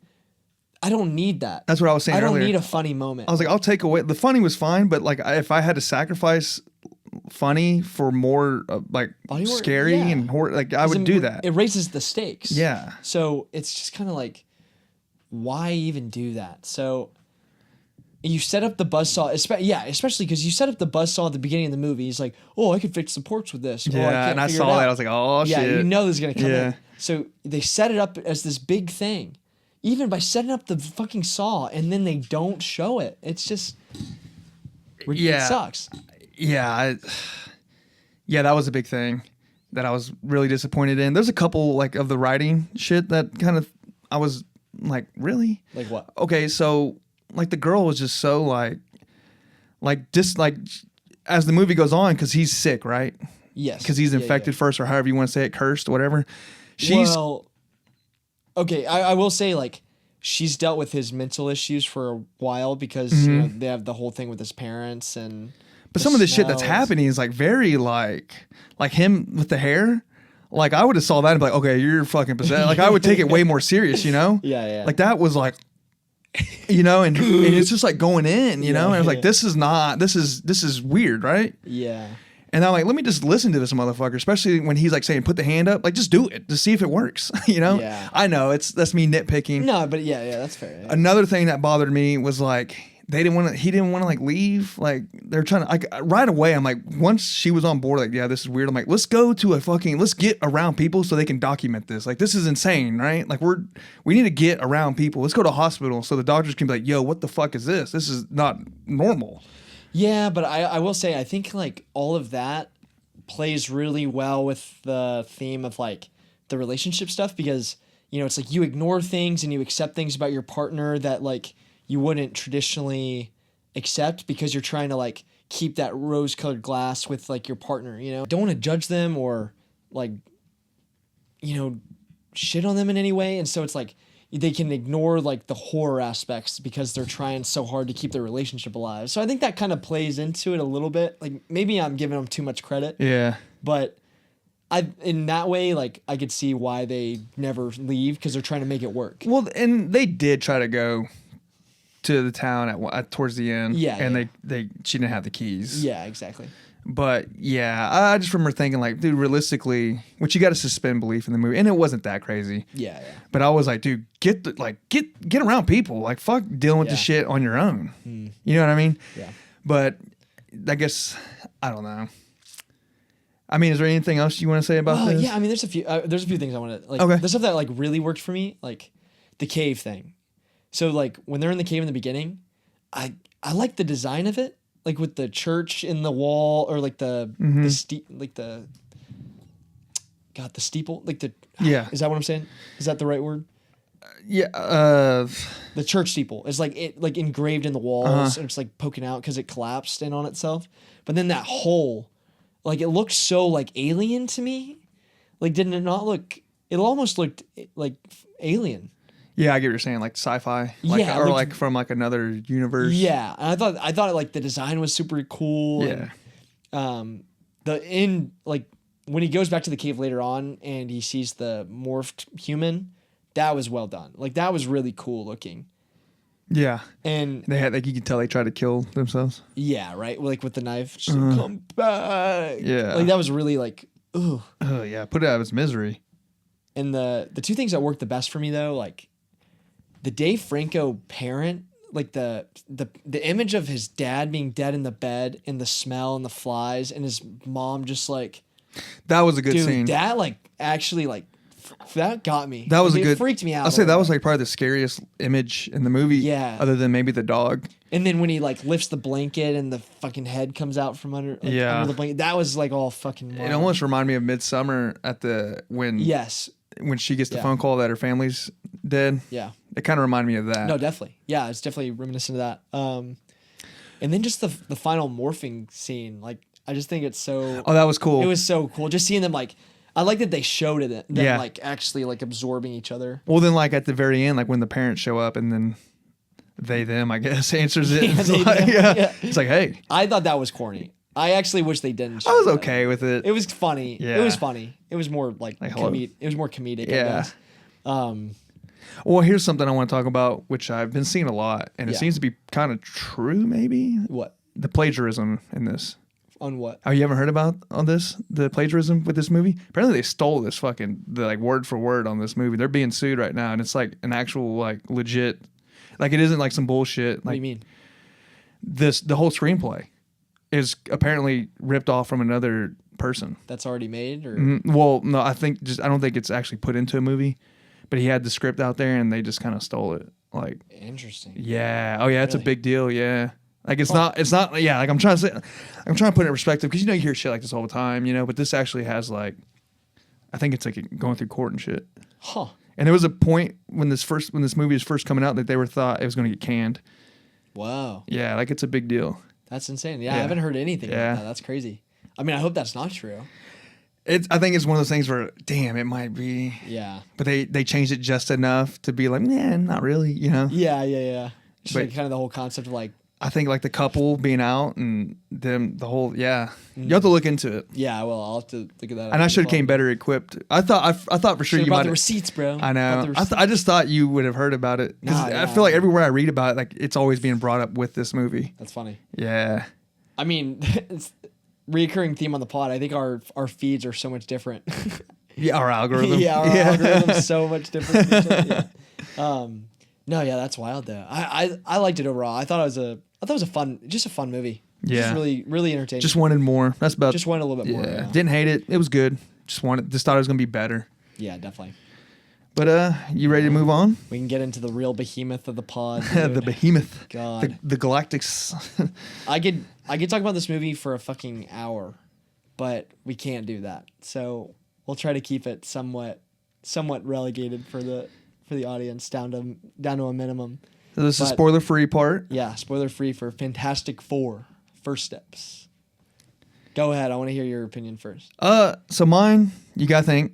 I don't need that. That's what I was saying earlier. I don't need a funny moment. I was like, I'll take away the funny was fine, but like if I had to sacrifice funny for more like scary and horror, like I would do that. It raises the stakes. Yeah. So it's just kind of like, why even do that? So you set up the buzzsaw, especially because you set up the buzzsaw at the beginning of the movie. He's like, oh, I could fix the ports with this. Yeah, and I saw that. I was like, oh, shit. Yeah, you know this is going to come in. So they set it up as this big thing. Even by setting up the fucking saw, and then they don't show it. It's just... It sucks. Yeah. That was a big thing that I was really disappointed in. There's a couple, like, of the writing shit that kind of... I was like, really? Like what? Okay, so... Like the girl was just so like as the movie goes on, because he's sick, right? Yes. Because he's infected first, or however you want to say it, cursed, whatever. Okay, I will say like she's dealt with his mental issues for a while because you know, they have the whole thing with his parents and. But some of the shit that's happening is like very like him with the hair. Like I would have saw that and be like, okay, you're fucking possessed. Like I would take it way more serious, you know? Yeah. Like that was like. You know, and it's just like going in, you know, and I was like, this is weird, right? Yeah. And I'm like, let me just listen to this motherfucker, especially when he's like saying, put the hand up, like just do it to see if it works, you know? Yeah. I know that's me nitpicking. No, but yeah, that's fair. Yeah. Another thing that bothered me was like, he didn't want to like leave. Like they're trying to, like right away. I'm like, once she was on board, like, yeah, this is weird. I'm like, let's get around people so they can document this. Like, this is insane, right? Like we need to get around people. Let's go to a hospital so the doctors can be like, yo, what the fuck is this? This is not normal. Yeah, but I will say, I think like all of that plays really well with the theme of like the relationship stuff because, you know, it's like you ignore things and you accept things about your partner that like, you wouldn't traditionally accept because you're trying to like keep that rose-colored glass with like your partner, you know? Don't want to judge them or like, you know, shit on them in any way. And so it's like they can ignore like the horror aspects because they're trying so hard to keep their relationship alive. So I think that kind of plays into it a little bit. Like maybe I'm giving them too much credit. Yeah. But in that way, like I could see why they never leave because they're trying to make it work. Well, and they did try to go to the town at towards the end. Yeah. And she didn't have the keys. Yeah, exactly. But yeah, I just remember thinking like, dude, realistically, which you got to suspend belief in the movie, and it wasn't that crazy. Yeah. But I was like, dude, get around people. Like, fuck dealing with the shit on your own. You know what I mean? Yeah. But I guess I don't know. I mean, is there anything else you want to say about this? Yeah, I mean, there's a few things I want to like. Okay. The stuff that like really worked for me, like the cave thing. So like when they're in the cave in the beginning, I like the design of it, like with the church in the wall or like the steeple, like the Is that what I'm saying? Is that the right word? Yeah. The church steeple is like it like engraved in the walls and it's like poking out because it collapsed in on itself. But then that hole, like it looked so like alien to me. Like didn't it not look? It almost looked like alien. Yeah, I get what you're saying, like sci-fi, or like from like another universe. Yeah, and I thought like the design was super cool. Yeah. And, like when he goes back to the cave later on and he sees the morphed human, that was well done. Like that was really cool looking. Yeah. And they had like you can tell they tried to kill themselves. Yeah, right. Like with the knife, just like, come back. Yeah. Like that was really like, ooh. Oh yeah, put it out of its misery. And the two things that worked the best for me though, like. The Dave Franco parent, like the image of his dad being dead in the bed and the smell and the flies and his mom just like that was a good scene. That like actually like that got me. That was like, a good. It freaked me out. I'll say that was like probably the scariest image in the movie. Yeah. Other than maybe the dog. And then when he like lifts the blanket and the fucking head comes out from under, under the blanket, that was like all fucking wild. It almost reminded me of Midsummer when she gets the phone call that her family's dead. Yeah. It kind of reminded me of that. No, definitely. Yeah, it's definitely reminiscent of that. And then just the final morphing scene, like I just think it's so. Oh, that was cool. It was so cool. Just seeing them like, I like that they showed it. Them like actually like absorbing each other. Well, then like at the very end, like when the parents show up and then they them, I guess, answers it. Yeah, It's they, like, them, yeah. yeah. It's like, hey, I thought that was corny. I actually wish they didn't. I was that. okay with it. It was funny. Yeah. It was funny. It was more like hello. it was more comedic. I Yeah. guess. Well, here's something I want to talk about, which I've been seeing a lot, and it Yeah. seems to be kind of true, maybe. What? The plagiarism in this. On what? Oh, you haven't heard about on this? The plagiarism with this movie? Apparently they stole this word for word on this movie. They're being sued right now, and it's like an actual legit, it isn't like some bullshit. What do you mean? The whole screenplay is apparently ripped off from another person. That's already made, or Well, no, I don't think it's actually put into a movie, but he had the script out there and they just kind of stole it. Like, interesting. yeah, oh yeah, it's a Really? big deal. Yeah, like it's not. Yeah, like I'm trying to put it in perspective because you hear shit like this all the time, but this actually has I think it's like going through court and shit. Huh. And there was a point when this movie was first coming out that they thought it was going to get canned. Wow. Yeah, like it's a big deal. That's insane. Yeah, I Yeah. haven't heard anything Yeah. about that. That's crazy. I mean, I hope that's not true. I think it's one of those things where, damn, it might be. Yeah. But they changed it just enough to be like, man, not really, Yeah, yeah, yeah. Just But- like kind of the whole concept of I think the couple being out and them, the whole, yeah. Mm. You have to look into it. yeah. Well, I'll have to look at that. And I should have came better equipped. I thought for sure Should've you brought might the have. receipts, bro. I know. Brought the I just thought you would have heard about it. 'Cause Nah, I feel like everywhere I read about it, it's always being brought up with this movie. That's funny. Yeah. I mean, it's reoccurring theme on the pod. I think our feeds are so much different. Yeah, our algorithm. yeah, our algorithm's so much different. From each other. Yeah. No, yeah, that's wild though. I liked it overall. I thought it was a fun movie. Yeah. Just really, really entertaining. Just wanted more. That's about. Just wanted a little bit more. Yeah. Yeah. Didn't hate it. It was good. Just thought it was gonna be better. Yeah, definitely. But you ready to move on? We can get into the real behemoth of the pod. The dude. behemoth. God. The Galactics. I could talk about this movie for a fucking hour, but we can't do that. So we'll try to keep it somewhat relegated for the audience down to a minimum. So this is But- spoiler free part. Yeah, spoiler free for Fantastic Four: First Steps. Go ahead. I want to hear your opinion first. So mine, you gotta think.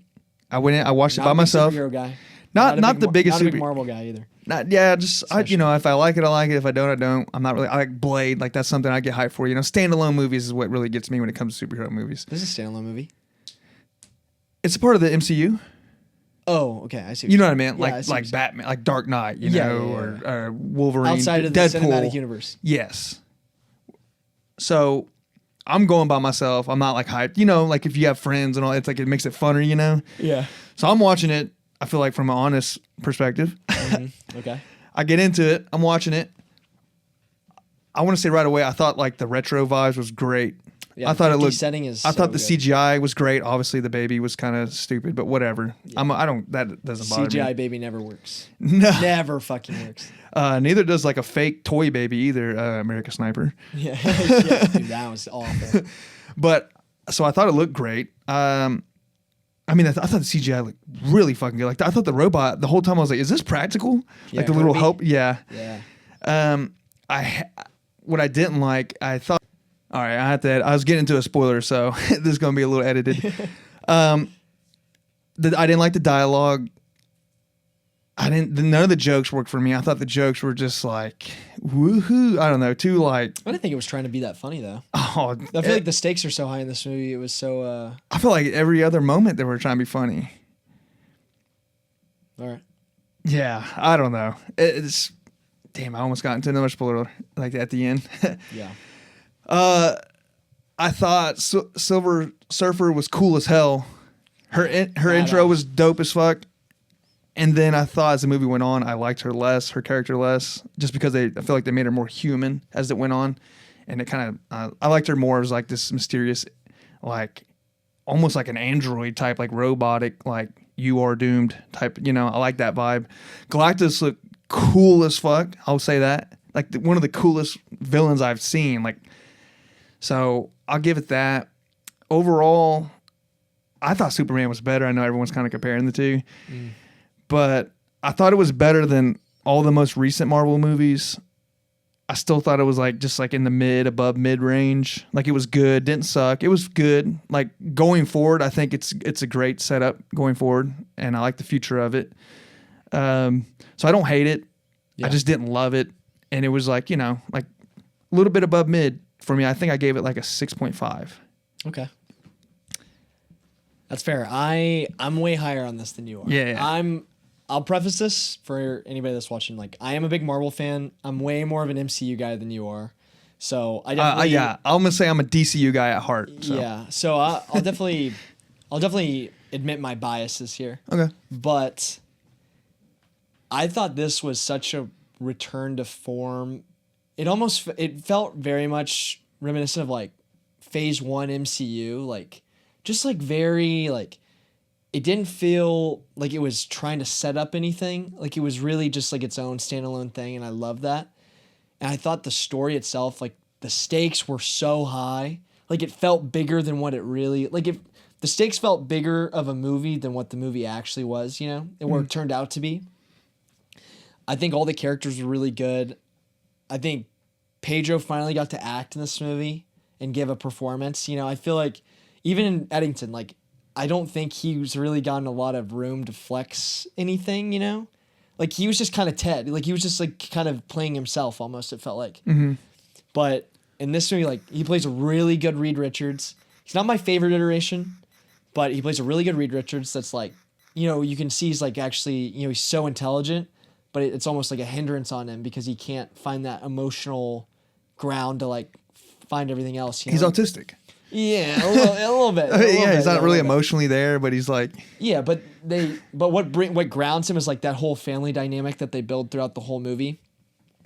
I went in, I watched it Not by a big myself. Superhero guy. Not a big the biggest Not a big super. Marvel guy either. If I like it, I like it. If I don't, I don't. I'm not really. I like Blade. Like that's something I get hyped for. Standalone movies is what really gets me when it comes to superhero movies. This is a standalone movie. It's a part of the MCU. Oh, okay. I see. You know what I meant? Yeah, I see what Like you're saying. Batman, like Dark Knight. Yeah, or Wolverine. Outside of the Deadpool. cinematic universe. Yes. So I'm going by myself. I'm not like hyped. Like if you have friends and all, it's like it makes it funner. Yeah. So I'm watching it. I feel like from an honest perspective. Okay. I get into it. I'm watching it. I want to say right away, I thought like the retro vibes was great. Yeah, I thought it 50 looked. setting is I so thought the good. CGI was great. Obviously, the baby was kind of stupid, but whatever. That doesn't bother CGI me. baby never works. No, Never fucking works. neither does like a fake toy baby either. American Sniper. Yeah. Yeah, dude, that was awful. But so I thought it looked great. I thought the CGI looked really fucking good. Like I thought the robot the whole time I was like, is this practical? Yeah, Like the little Herbie? hope. Yeah. Yeah. What I didn't like, I thought. All right, I was getting into a spoiler, so this is gonna be a little edited. I didn't like the dialogue. None of the jokes worked for me. I thought the jokes were just like, woohoo. I don't know, too like. I didn't think it was trying to be that funny though. Oh, I feel like the stakes are so high in this movie. It was so. I feel like every other moment they were trying to be funny. All right. Yeah, I don't know. It's damn. I almost got into another spoiler like at the end. Yeah. I thought Silver Surfer was cool as hell. Her intro was dope as fuck. And then I thought as the movie went on, I liked her character less, just because I feel like they made her more human as it went on. And it kind of, I liked her more as like this mysterious, like almost like an android type, like robotic, like you are doomed type. I like that vibe. Galactus looked cool as fuck. I'll say that. Like one of the coolest villains I've seen. Like, so I'll give it that. Overall, I thought Superman was better. I know everyone's kind of comparing the two, but I thought it was better than all the most recent Marvel movies. I still thought it was like just like in the above mid range. Like it was good, didn't suck. It was good. Like going forward, I think it's a great setup going forward, and I like the future of it. So I don't hate it. Yeah. I just didn't love it. and it was like, like a little bit above mid for me. I think I gave it like a 6.5. Okay. That's fair. I'm way higher on this than you are. Yeah. I'll preface this for anybody that's watching. Like, I am a big Marvel fan. I'm way more of an MCU guy than you are. So I definitely I'm gonna say I'm a DCU guy at heart. So. Yeah. So I'll definitely admit my biases here. Okay. But I thought this was such a return to form. It felt very much reminiscent of like Phase 1 MCU, like just like very like it didn't feel like it was trying to set up anything. Like it was really just like its own standalone thing, and I love that. And I thought the story itself, like the stakes were so high. Like it felt bigger than what it really the stakes felt bigger of a movie than what the movie actually was, and where it turned out to be. I think all the characters were really good. I think Pedro finally got to act in this movie and give a performance. I feel like even in Eddington, like I don't think he's really gotten a lot of room to flex anything, Like he was just kind of Ted. Like he was just like kind of playing himself almost, it felt like. Mm-hmm. But in this movie, like he plays a really good Reed Richards. He's not my favorite iteration, but he plays a really good Reed Richards that's like, you can see he's like actually, he's so intelligent, but it's almost like a hindrance on him because he can't find that emotional ground to like find everything else. He's autistic. Yeah, a little bit. He's not really emotionally there, but he's like. Yeah, but what grounds him is like that whole family dynamic that they build throughout the whole movie,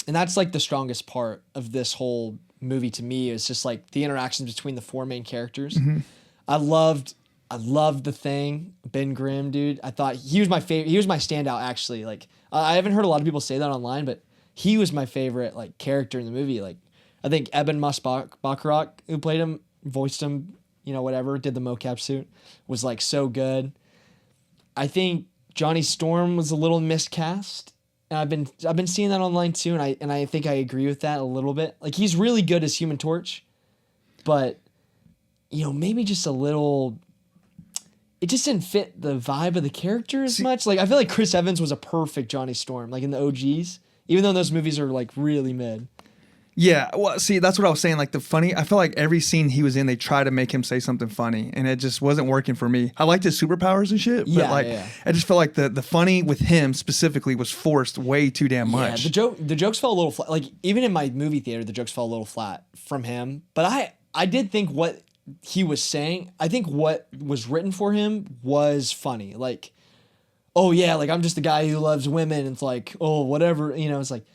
and that's like the strongest part of this whole movie to me is just like the interactions between the four main characters. Mm-hmm. I loved the Thing, Ben Grimm, dude. I thought he was my favorite. He was my standout actually. Like I haven't heard a lot of people say that online, but he was my favorite like character in the movie. Like I think Eben Moss-Bachrach, who played him, voiced him, whatever, did the mocap suit, was like so good. I think Johnny Storm was a little miscast. And I've been seeing that online too, and I think I agree with that a little bit. Like he's really good as Human Torch, but maybe just a little. It just didn't fit the vibe of the character as much. Like I feel like Chris Evans was a perfect Johnny Storm, like in the OGs, even though those movies are like really mid. Yeah, well, see, that's what I was saying. Like I feel like every scene he was in, they tried to make him say something funny, and it just wasn't working for me. I liked his superpowers and shit, but I just felt like the funny with him specifically was forced way too damn much. Yeah, the jokes fell a little flat. Like even in my movie theater, the jokes fell a little flat from him. But I did think what he was saying, I think what was written for him was funny. Like, oh yeah, like I'm just a guy who loves women. And it's like, oh whatever, it's like.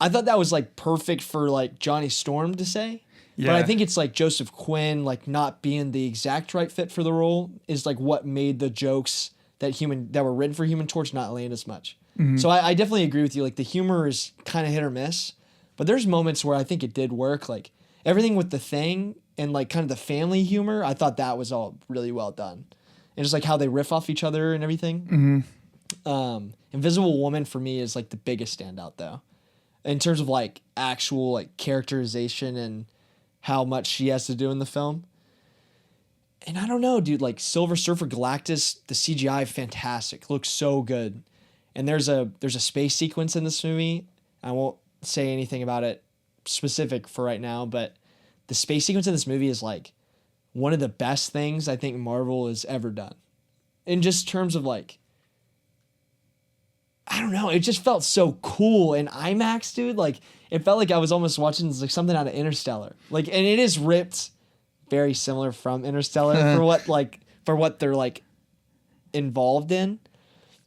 I thought that was like perfect for like Johnny Storm to say, but I think it's like Joseph Quinn like not being the exact right fit for the role is like what made the jokes that were written for Human Torch not land as much. Mm-hmm. So I definitely agree with you. Like the humor is kind of hit or miss, but there's moments where I think it did work. Like everything with the Thing and like kind of the family humor, I thought that was all really well done, and just like how they riff off each other and everything. Mm-hmm. Invisible Woman for me is like the biggest standout though. In terms of like actual like characterization and how much she has to do in the film. And I don't know, dude, like Silver Surfer Galactus, the CGI fantastic, looks so good. And there's a space sequence in this movie. I won't say anything about it specific for right now, but the space sequence in this movie is like one of the best things I think Marvel has ever done. In just terms of like, I don't know. It just felt so cool in IMAX, dude. Like it felt like I was almost watching like something out of Interstellar. Like, and it is ripped very similar from Interstellar for what they're like involved in.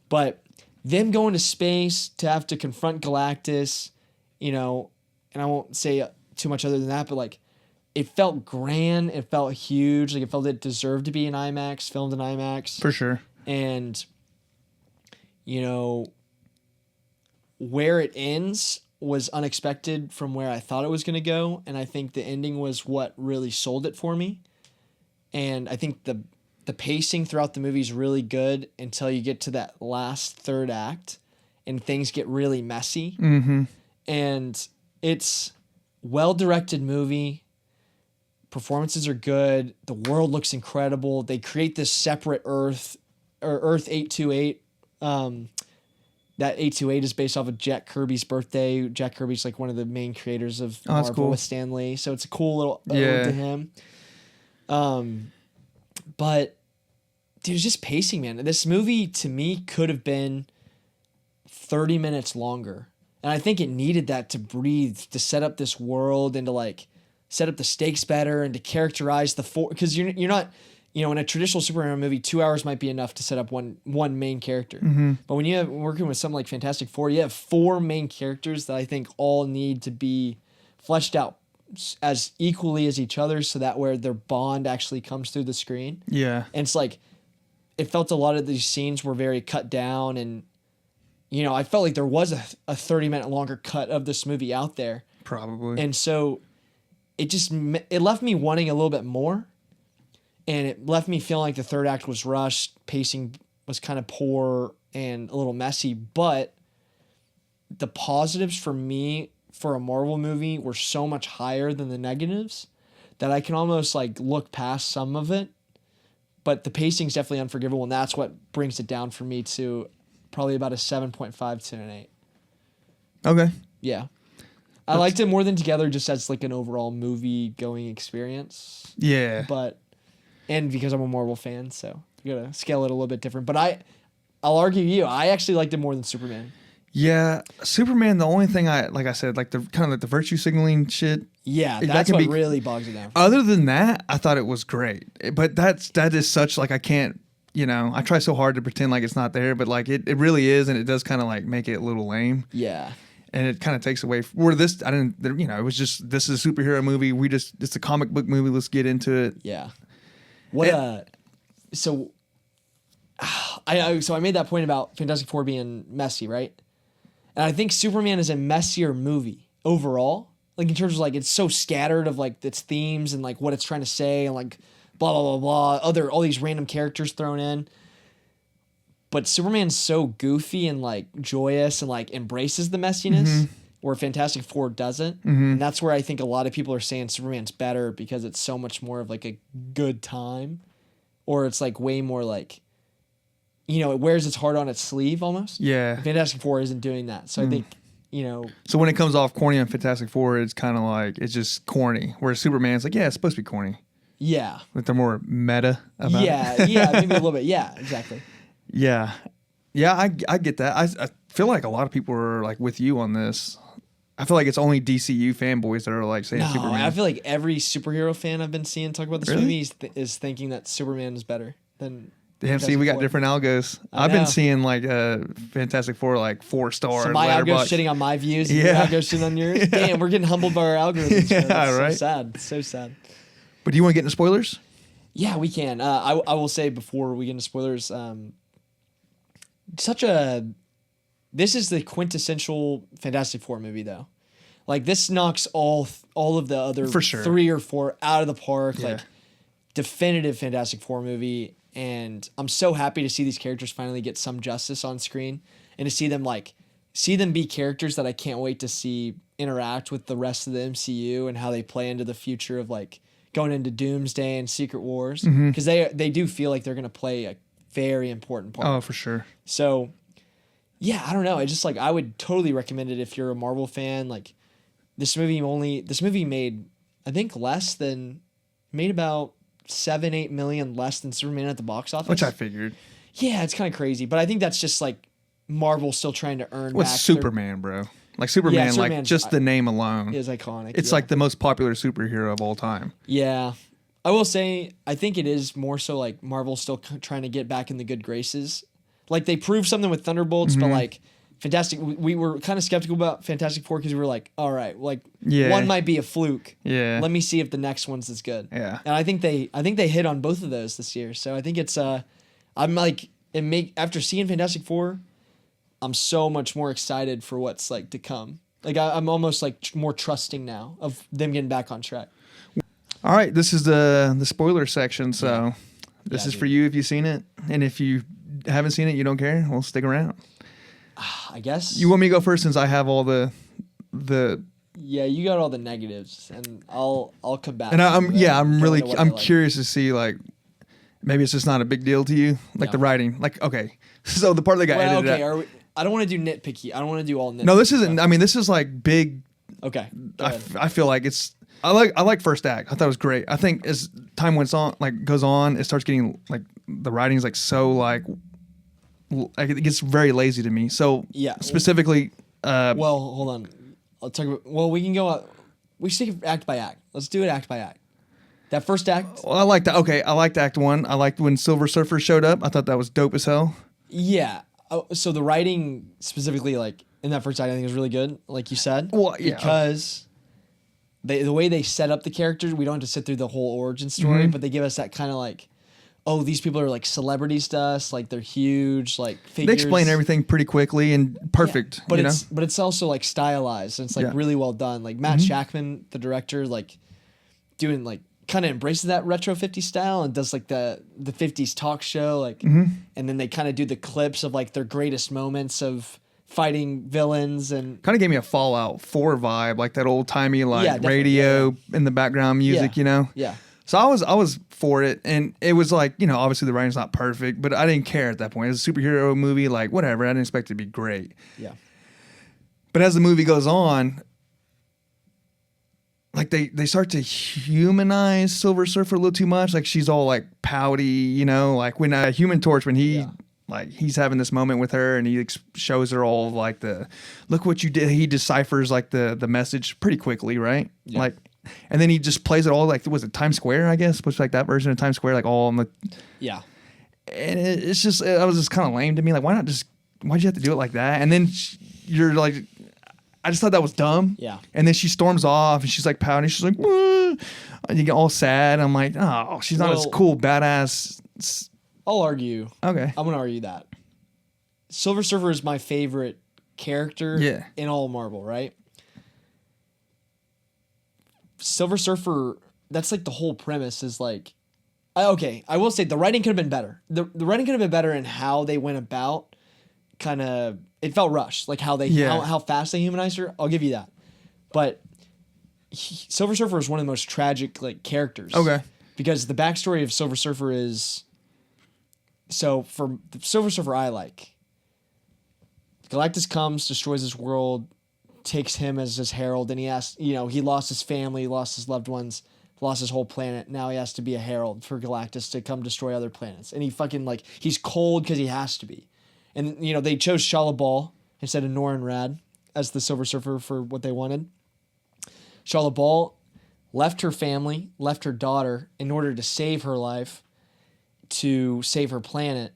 But them going to space to have to confront Galactus, and I won't say too much other than that, but like it felt grand. It felt huge. Like it felt it deserved to be in IMAX, filmed in IMAX. For sure. And, where it ends was unexpected from where I thought it was going to go. And I think the ending was what really sold it for me. And I think the pacing throughout the movie is really good until you get to that last third act and things get really messy. Mm-hmm. And it's well-directed movie. Performances are good. The world looks incredible. They create this separate Earth, or Earth 828, that 828 is based off of Jack Kirby's birthday. Jack Kirby's like one of the main creators of Oh, that's Marvel cool. with Stan Lee. So it's a cool little ode Yeah. to him. But dude, it's just pacing, man. This movie to me could have been 30 minutes longer. And I think it needed that to breathe, to set up this world and to like set up the stakes better and to characterize the four, because you're not, you know, in a traditional superhero movie, 2 hours might be enough to set up one main character. But when you have working with something like Fantastic Four, you have 4 main characters that I think all need to be fleshed out as equally as each other, so that where their bond actually comes through the screen. Yeah. And it's like, it felt a lot of these scenes were very cut down, and you know, I felt like there was a 30-minute longer cut of this movie out there. Probably. And so it left me wanting a little bit more. And it left me feeling like the third act was rushed, pacing was kind of poor and a little messy. But the positives for me for a Marvel movie were so much higher than the negatives that I can almost like look past some of it. But the pacing's definitely unforgivable, and that's what brings it down for me to probably about a 7.5 to an 8. Okay. Yeah. I liked it more than Together just as like an overall movie going experience. Yeah. And because I'm a Marvel fan, so you gotta scale it a little bit different. But I'll argue I actually liked it more than Superman. Yeah, Superman. The only thing like I said, like the kind of like the virtue signaling shit. Yeah, that that's can what be- really bogs it down. Other than that, I thought it was great. But that is such like I can't. You know, I try so hard to pretend like it's not there, but like it really is, and it does kind of like make it a little lame. Yeah. And it kind of takes away where this. I didn't. You know, it was just this is a superhero movie. It's a comic book movie. Let's get into it. Yeah. So I made that point about Fantastic Four being messy, right? And I think Superman is a messier movie overall. Like in terms of like it's so scattered of like its themes and like what it's trying to say and like blah blah blah blah all these random characters thrown in. But Superman's so goofy and like joyous and like embraces the messiness where Fantastic Four doesn't. And that's where I think a lot of people are saying Superman's better because it's so much more of like a good time, or it's like way more like, you know, it wears its heart on its sleeve almost. Yeah. Fantastic Four isn't doing that. So I think, you know. So when it comes off corny on Fantastic Four, it's kind of like it's just corny. Whereas Superman's like, yeah, it's supposed to be corny. Yeah. Like they're more meta about it. Yeah, maybe a little bit. Yeah, exactly. Yeah. I get that. I feel like a lot of people are like with you on this. I feel like it's only DCU fanboys that are like saying No, Superman. I feel like every superhero fan I've been seeing talk about this Really? movie is thinking that Superman is better than. Damn, see, we got Four. different algos. I I've been know. seeing like Fantastic Four like 4-star. So my algo's Letterboxd. shitting on my views, and Yeah. your algo's shitting on yours. Yeah. Damn, we're getting humbled by our algorithms. Yeah, man. That's right. So sad. So sad. But do you want to get into spoilers? Yeah, we can. I will say before we get into spoilers, this is the quintessential Fantastic Four movie though. Like this knocks all of the other For sure. 3 or 4 out of the park. Yeah. Like definitive Fantastic Four movie, and I'm so happy to see these characters finally get some justice on screen and to see them be characters that I can't wait to see interact with the rest of the MCU and how they play into the future of like going into Doomsday and Secret Wars, because they do feel like they're going to play a very important part. Oh, for sure. So, yeah, I don't know. I just like I would totally recommend it if you're a Marvel fan. Like this movie made I think made about 7-8 million less than Superman at the box office. Which I figured. Yeah, it's kind of crazy, but I think that's just like Marvel still trying to earn What's back Superman, bro? Like Superman, like Superman's- just the name alone. is iconic. It's yeah. like the most popular superhero of all time. Yeah. I will say, I think it is more so like Marvel's still trying to get back in the good graces. Like they proved something with Thunderbolts, but like Fantastic, we were kind of skeptical about Fantastic Four because we were like, all right, like Yeah. one might be a fluke. Yeah. Let me see if the next one's as good. Yeah. And I think they hit on both of those this year. So I think it's I'm like after seeing Fantastic Four, I'm so much more excited for what's like to come. Like I'm almost like more trusting now of them getting back on track. All right, this is the spoiler section. So this Yeah, is dude. for you if you've seen it, and if you haven't seen it, you don't care. Well, stick around. I guess You want me to go first since I have all the Yeah, you got all the negatives, and I'll come back. and to I'm them, yeah I'm going really into what I I'm like. curious to see like maybe it's just not a big deal to you like Yeah. the writing like okay so the part that got Well, edited okay, out. are we? I don't want to do nitpicky. I don't want to do all nitpicky. No, this isn't. stuff. I mean, this is like big. Okay. I feel like it's. I like first act. I thought it was great. I think as time goes on, it starts getting like the writing's like so like it gets very lazy to me. So Yeah. specifically. Well, hold on. I'll talk about. Well, we can go. We should take it act by act. Let's do it act by act. That first act. Well, I liked that. Okay, I liked Act 1. I liked when Silver Surfer showed up. I thought that was dope as hell. Yeah. Oh, so the writing specifically, like in that first act, I think is really good. Like you said. Well, yeah. Because the way they set up the characters, we don't have to sit through the whole origin story, Mm-hmm. but they give us that kind of like, oh, these people are like celebrities to us, like they're huge, like figures. They explain everything pretty quickly and perfect. But you know? it's also like stylized and it's like Yeah. really well done. Like Matt Shackman, the director, like doing like kind of embraces that retro 50s style and does like the 50s talk show, like and then they kind of do the clips of like their greatest moments of fighting villains and Kind of gave me a Fallout 4 vibe, like that old timey like Yeah, definitely, radio in the background music, Yeah. you know. yeah. So I was for it, and it was like, you know, obviously the writing's not perfect, but I didn't care at that point. It was a superhero movie, like whatever. I didn't expect it to be great. Yeah. But as the movie goes on, like they start to humanize Silver Surfer a little too much. Like she's all like pouty, you know, like when Human Torch, when he like he's having this moment with her and he shows her all like look what you did. He deciphers like the message pretty quickly, right? Yeah. Like, and then he just plays it all like, was it Times Square, I guess? Was like that version of Times Square, like all on the, Yeah. and it's just, it was just kind of lame to me. Like, why'd you have to do it like that? And then you're like, I just thought that was dumb. Yeah. And then she storms off and she's like pouting. She's like, "Wah," and you get all sad. I'm like, oh, she's not as Well- cool, badass. I'll argue. Okay. I'm gonna argue that Silver Surfer is my favorite character Yeah. in all of Marvel, right? Silver Surfer, that's like the whole premise is like, okay, I will say the writing could have been better. The writing could have been better in how they went about kind of, it felt rushed, like how they, Yeah. how fast they humanized her. I'll give you that. But Silver Surfer is one of the most tragic like characters. Okay. Because the backstory of Silver Surfer is, so for the Silver Surfer I like, Galactus comes, destroys his world, takes him as his herald, and he has, you know, he lost his family, lost his loved ones, lost his whole planet. Now he has to be a herald for Galactus to come destroy other planets. And he fucking like, he's cold because he has to be. And, you know, they chose Shala Bal instead of Norin Rad as the Silver Surfer for what they wanted. Shala Bal left her family, left her daughter in order to save her life, to save her planet,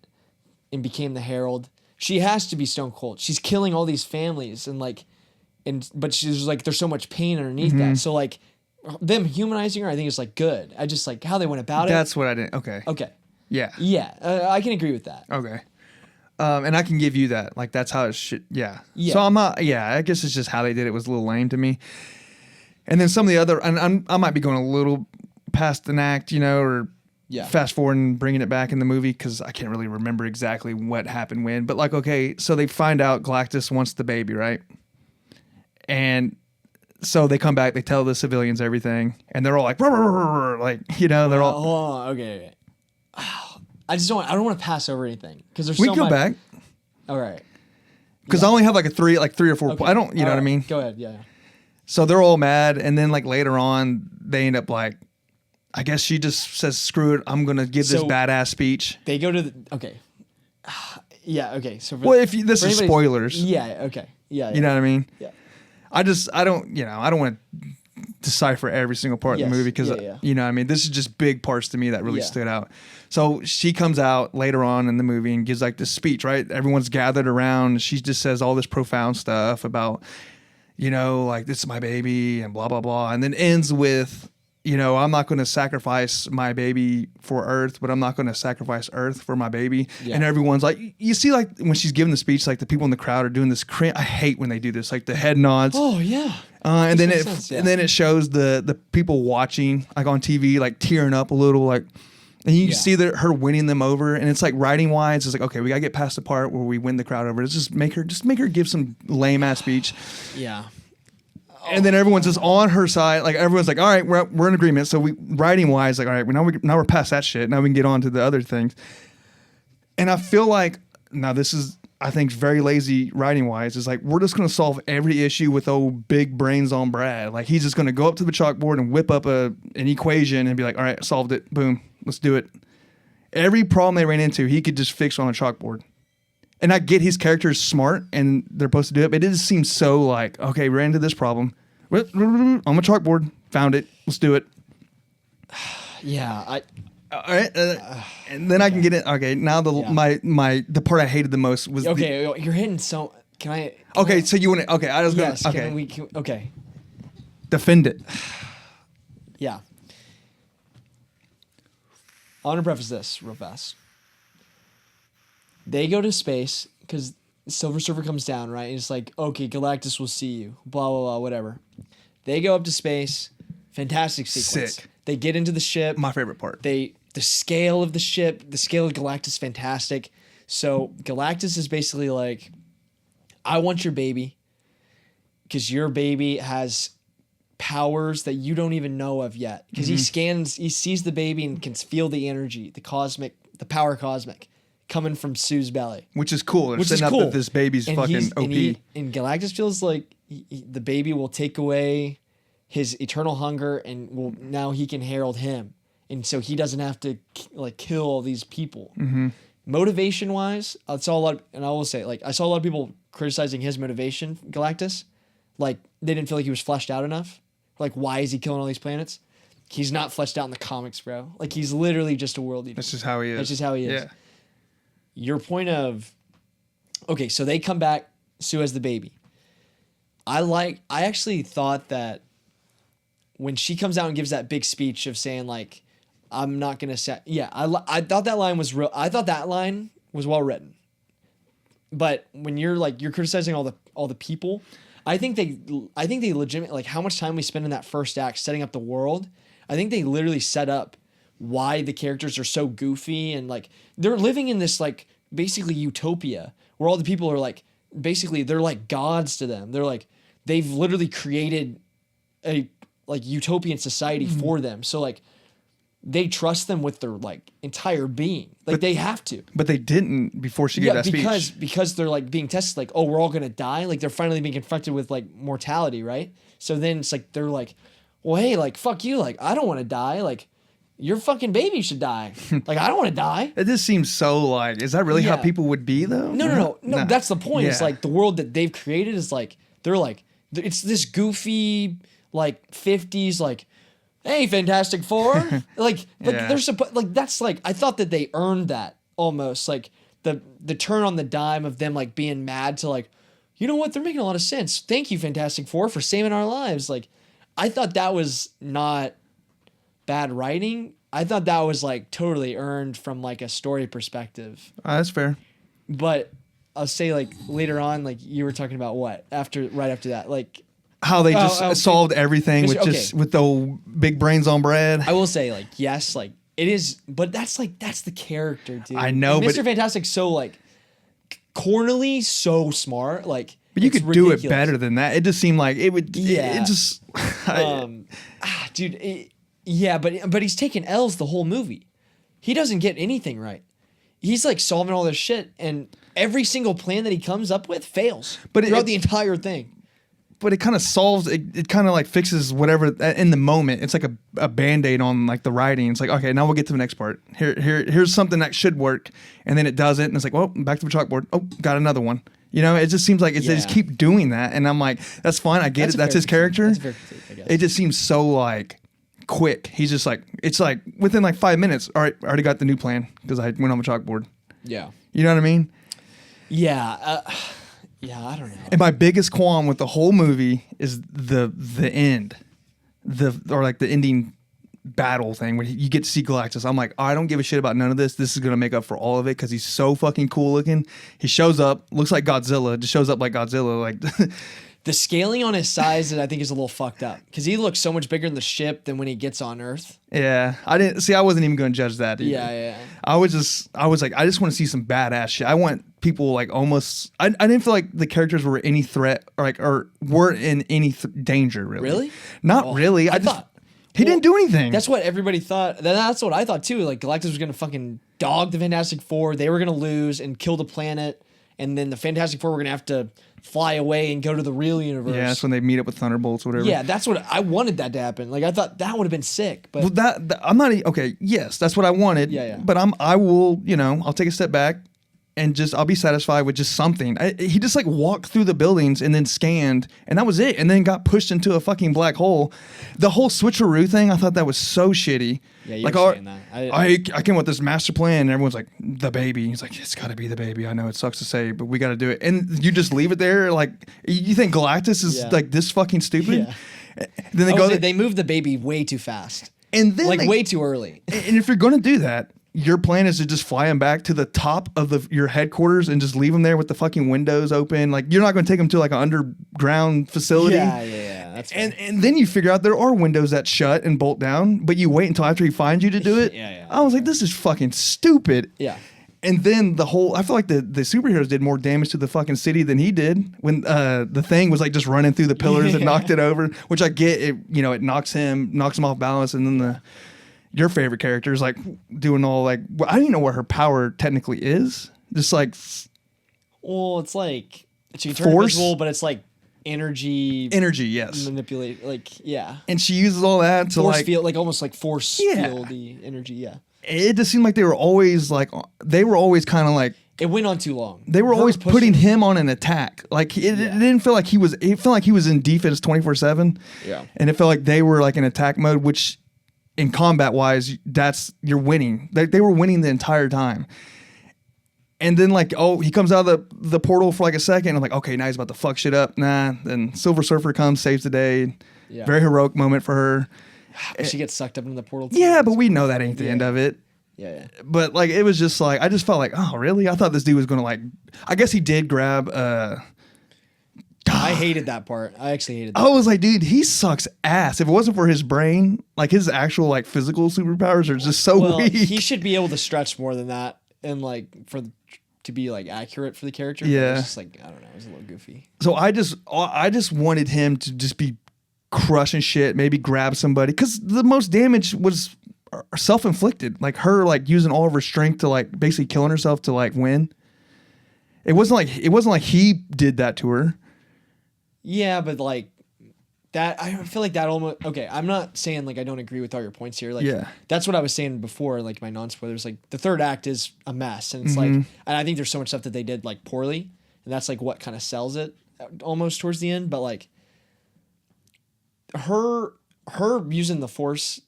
and became the herald. She has to be stone cold. She's killing all these families and like, but she's like, there's so much pain underneath that. So like, them humanizing her, I think is like good. I just like how they went about it. That's what I didn't. Okay. Okay. Yeah. Yeah, I can agree with that. Okay. And I can give you that. Like, that's how it should. Yeah. Yeah. So I'm not. Yeah. I guess it's just how they did it was a little lame to me. And then some of the other, and I might be going a little past an act, you know, or Yeah. fast forward and bringing it back in the movie because I can't really remember exactly what happened when. But like, okay, so they find out Galactus wants the baby, right? And so they come back, they tell the civilians everything, and they're all like, "Rrr, rrr, rrr," like, you know, they're all. Hold on. Okay. I don't want to pass over anything because there's We so can go much. back All right. because I only have like three or four. Okay. I don't, you know All what I right. mean? Go ahead. Yeah. So they're all mad, and then like later on, they end up like, I guess she just says, "Screw it, I'm gonna give this So- badass speech." They go to the okay. Yeah. Okay. So for, Well, if you, this for is anybody- spoilers, Yeah. Okay. Yeah. you know what I mean? Yeah. I don't, you know, I don't want to decipher every single part of Yes. the movie because, Yeah. you know what I mean? This is just big parts to me that really Yeah. stood out. So she comes out later on in the movie and gives like this speech, right? Everyone's gathered around. She just says all this profound stuff about, you know, like, this is my baby and blah, blah, blah. And then ends with, you know, I'm not going to sacrifice my baby for Earth, but I'm not going to sacrifice Earth for my baby. Yeah. And everyone's like, you see, like when she's giving the speech, like the people in the crowd are doing this. I hate when they do this, like the head nods. Oh yeah. And then Makes it sense, yeah. and then it shows the people watching like on TV like tearing up a little, like, and you Yeah. see that her winning them over, and it's like writing wise, it's like, okay, we gotta get past the part where we win the crowd over. Let's just make her give some lame ass speech, Yeah. and then everyone's just on her side. Like everyone's like, all right, we're in agreement. So we writing wise, like, all right, now we're past that shit. Now we can get on to the other things. And I feel like now this is, I think very lazy writing wise, is like, we're just going to solve every issue with old big brains on Brad. Like, he's just going to go up to the chalkboard and whip up an equation and be like, all right, solved it. Boom. Let's do it. Every problem they ran into, he could just fix on a chalkboard. And I get his character is smart and they're supposed to do it, but it just seems so like, okay, ran into this problem. On my chalkboard, found it. Let's do it. Yeah, all right, and then I can get it. Okay, now the part I hated the most was you're hitting so. Can I? Okay, so you want to? Okay, I was yes. gonna. Okay, Okay. Defend it. Yeah. I want to preface this real fast. They go to space because Silver Surfer comes down, right? And it's like, okay, Galactus will see you. Blah blah blah. Whatever. They go up to space. Fantastic sequence. Sick. They get into the ship. My favorite part. The scale of the ship, the scale of Galactus, fantastic. So Galactus is basically like, I want your baby because your baby has powers that you don't even know of yet. Because he sees the baby and can feel the energy, the power cosmic coming from Sue's belly. Which is cool. They're setting up that this baby's fucking OP. And Galactus feels like the baby will take away his eternal hunger and now he can herald him. And so he doesn't have to like kill all these people. Mm-hmm. Motivation wise, I saw a lot, and I will say, like, I saw a lot of people criticizing his motivation, Galactus. Like, they didn't feel like he was fleshed out enough. Like, why is he killing all these planets? He's not fleshed out in the comics, bro. Like, he's literally just a world eater. That's just how he is. That's just how he is. Yeah. Your point of, okay, so they come back, Sue has the baby. I actually thought that when she comes out and gives that big speech of saying, like, I'm not gonna say. Yeah, I thought that line was real. I thought that line was well written. But when you're criticizing all the people, I think they legitimately, like, how much time we spend in that first act setting up the world. I think they literally set up why the characters are so goofy and like they're living in this like basically utopia where all the people are like basically they're like gods to them. They're like they've literally created a like utopian society for them. So like. They trust them with their like entire being. Like they have to. But they didn't before she gave that speech. Because they're like being tested like, oh, we're all gonna die. Like they're finally being confronted with like mortality, right? So then it's like they're like, well, hey, like fuck you, like I don't want to die. Like your fucking baby should die. Like I don't want to die. It just seems so like, is that really how people would be though? No. That's the point. It's like the world that they've created is like they're like it's this goofy like 50s like. Hey, Fantastic Four! They're supposed like that's like I thought that they earned that almost like the turn on the dime of them like being mad to like, you know what, they're making a lot of sense. Thank you, Fantastic Four, for saving our lives. Like, I thought that was not bad writing. I thought that was like totally earned from like a story perspective. That's fair. But I'll say like later on, like you were talking about what right after that, like. How they just solved everything with the old big brains on Brad. I will say, like, yes, like it is, but that's the character, dude. I know, and but Mr. Fantastic's so like cornily, so smart, like. But you could ridiculous. Do it better than that. It just seemed like it would. Yeah. It just. Dude. But he's taking L's the whole movie. He doesn't get anything right. He's like solving all this shit, and every single plan that he comes up with fails. But throughout the entire thing. But it kind of solves it kind of like fixes whatever in the moment. It's like a band-aid on like the writing. It's like, okay, now we'll get to the next part. Here's something that should work, and then it doesn't, and it's like, well, back to the chalkboard. Oh, got another one. You know, it just seems like they just keep doing that, and I'm like, that's fine, I get it. That's his character. That's a fair critique, I guess. It just seems so like quick. He's just like, it's like within like 5 minutes. All right, I already got the new plan because I went on the chalkboard. Yeah. You know what I mean? Yeah. Yeah, I don't know. And my biggest qualm with the whole movie is the end, or like the ending battle thing when you get to see Galactus. I'm like, I don't give a shit about none of this. This is gonna make up for all of it because he's so fucking cool looking. He shows up, looks like Godzilla, just shows up like Godzilla. Like the scaling on his size, I think, is a little fucked up because he looks so much bigger in the ship than when he gets on Earth. Yeah, I wasn't even going to judge that either. Yeah. I was like, I just want to see some badass shit. I want people like almost. I didn't feel like the characters were any threat or weren't in any danger really. Really? Not really. I thought he didn't do anything. That's what everybody thought. That's what I thought too. Like Galactus was gonna fucking dog the Fantastic Four. They were gonna lose and kill the planet, and then the Fantastic Four were gonna have to fly away and go to the real universe. Yeah, that's when they meet up with Thunderbolts or whatever. Yeah, that's what I wanted that to happen. Like I thought that would have been sick. But Well, that I'm not okay. Yes, that's what I wanted. Yeah. But I will, I'll take a step back and I'll be satisfied with just something. He just like walked through the buildings and then scanned, and that was it. And then got pushed into a fucking black hole. The whole switcheroo thing, I thought that was so shitty. Yeah, you like, were saying that. I came with this master plan, and everyone's like, the baby. He's like, it's got to be the baby. I know it sucks to say, but we got to do it. And you just leave it there. Like, you think Galactus is like this fucking stupid? Yeah. Then they go. They moved the baby way too fast. And then like way too early. And if you're going to do that, your plan is to just fly him back to the top of your headquarters and just leave him there with the fucking windows open. Like, you're not going to take him to like an underground facility. Yeah. That's fair. And then you figure out there are windows that shut and bolt down, but you wait until after he finds you to do it. Yeah. I was like, this is fucking stupid. Yeah. And then I feel like the superheroes did more damage to the fucking city than he did when the Thing was like just running through the pillars and knocked it over, which I get. It knocks him off balance, and then your favorite character is like doing all like, I don't even know what her power technically is. Just like, well, it's like she can turn force? invisible, but it's like energy, yes, manipulate, like yeah. And she uses all that to Force like field, like almost like force Yeah. field-y energy. Yeah. It just seemed like they were always kind of like. It went on too long. They were Her always pushing- putting him on an attack. Like it didn't feel like he was. It felt like he was in defense 24/7. Yeah. And it felt like they were like in attack mode, which, in combat wise, you're winning. They were winning the entire time. And then like, he comes out of the portal for like a second. I'm like, okay, now he's about to fuck shit up. Nah. Then Silver Surfer comes, saves the day. Yeah. Very heroic moment for her. She gets sucked up into the portal. Yeah, but we know that ain't the end of it. Yeah. But like, it was just like, I just felt like, oh really? I thought this dude was gonna like. I guess he did grab. I hated that part. I actually hated that. I was like, dude, he sucks ass. If it wasn't for his brain, like his actual like physical superpowers are just so weak. He should be able to stretch more than that, and like to be like accurate for the character. Yeah. It's just like, I don't know, it was a little goofy. So I just wanted him to just be crushing shit, maybe grab somebody, because the most damage was self-inflicted. Like her like using all of her strength to like basically killing herself to like win. It wasn't like he did that to her. Yeah, but like that, I feel like that almost, okay, I'm not saying like I don't agree with all your points here. Like, Yeah. that's what I was saying before, like my non-spoilers. Like the third act is a mess, and it's like, and I think there's so much stuff that they did like poorly, and that's like what kind of sells it almost towards the end. But like her using the force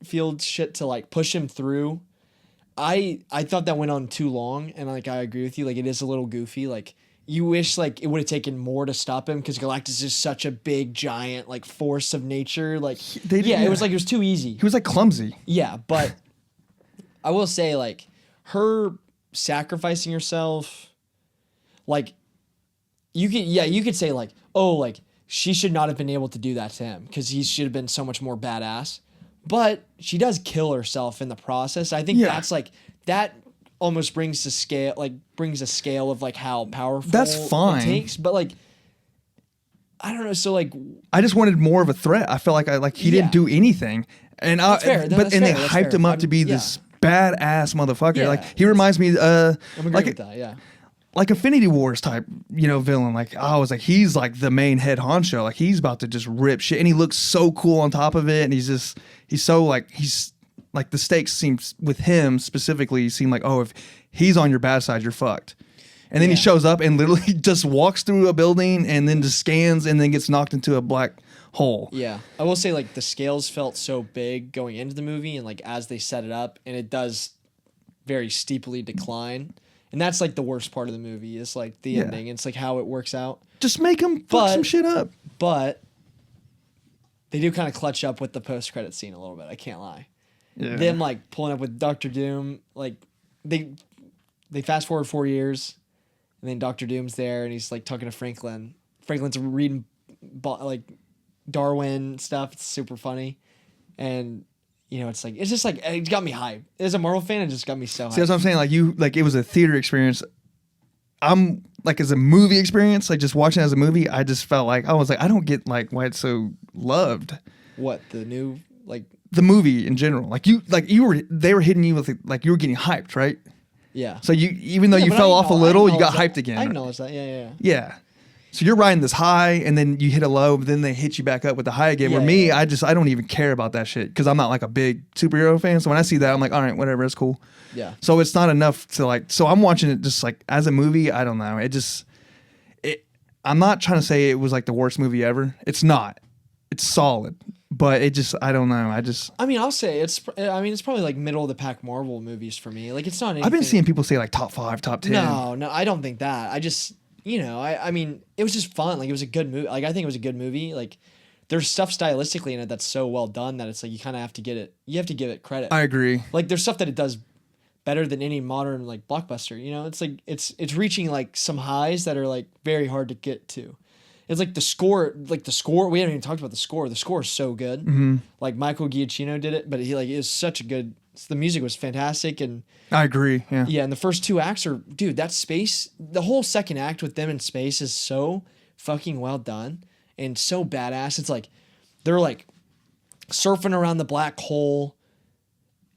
field shit to like push him through, I thought that went on too long, and like I agree with you, like it is a little goofy. Like you wish like it would have taken more to stop him, because Galactus is such a big giant like force of nature. Like it was too easy. He was like clumsy. Yeah, but I will say like her sacrificing herself, like you could say like, oh, like she should not have been able to do that to him, because he should have been so much more badass. But she does kill herself in the process. I think that's like that almost brings a scale of like how powerful That's fine. it takes. But like I don't know. So like I just wanted more of a threat. I felt like he didn't do anything, and That's fair. but That's they fair. hyped him up to be this badass motherfucker. Yeah. Like he reminds me, I'm agreeing with that. Yeah. like Infinity Wars type, villain. Like I was like, he's like the main head honcho. Like he's about to just rip shit, and he looks so cool on top of it. And he's so like the stakes seems with him specifically seem like, oh, if he's on your bad side, you're fucked. And then he shows up and literally just walks through a building and then just scans and then gets knocked into a black hole. Yeah. I will say like the scales felt so big going into the movie, and like as they set it up, and it does very steeply decline. And that's like the worst part of the movie is like the ending. It's like how it works out. Just make him fuck some shit up. But they do kind of clutch up with the post-credit scene a little bit. I can't lie. Yeah. Them like pulling up with Dr. Doom, like they fast forward 4 years, and then Dr. Doom's there, and he's like talking to Franklin. Franklin's reading like Darwin stuff. It's super funny, and it's like it's just like it got me hyped. As a Marvel fan, it just got me so hyped. See, that's what I'm saying. Like it was a theater experience. I'm like, as a movie experience, like just watching it as a movie, I just felt like I was like, I don't get like why it's so loved. What the new like the movie in general? They were hitting you with like you were getting hyped, right? Yeah. So even though Yeah, you but fell I off a acknowl- little, I you got acknowledge hyped that. again. I acknowledge that. Yeah. Yeah. So you're riding this high, and then you hit a low, but then they hit you back up with the high again. Yeah, Where me, yeah. I don't even care about that shit because I'm not like a big superhero fan. So when I see that, I'm like, all right, whatever, it's cool. Yeah. So it's not enough to like. So I'm watching it just like as a movie. I don't know. I'm not trying to say it was like the worst movie ever. It's not. It's solid, but I don't know. I mean, I'll say it's probably like middle of the pack Marvel movies for me. Like it's not. I've been seeing people say like top 5, top 10. No, I don't think that. I just, I mean, it was just fun. Like it was a good movie. Like I think it was a good movie. Like there's stuff stylistically in it that's so well done that it's like you kind of have to get it. You have to give it credit. I agree. Like there's stuff that it does better than any modern like blockbuster. It's like it's reaching like some highs that are like very hard to get to. It's like the score. We haven't even talked about the score. The score is so good. Mm-hmm. Like Michael Giacchino did it, but it was such a good. The music was fantastic, and I agree. Yeah. yeah, and the first 2 acts are, dude. That space, the whole second act with them in space is so fucking well done and so badass. It's like they're like surfing around the black hole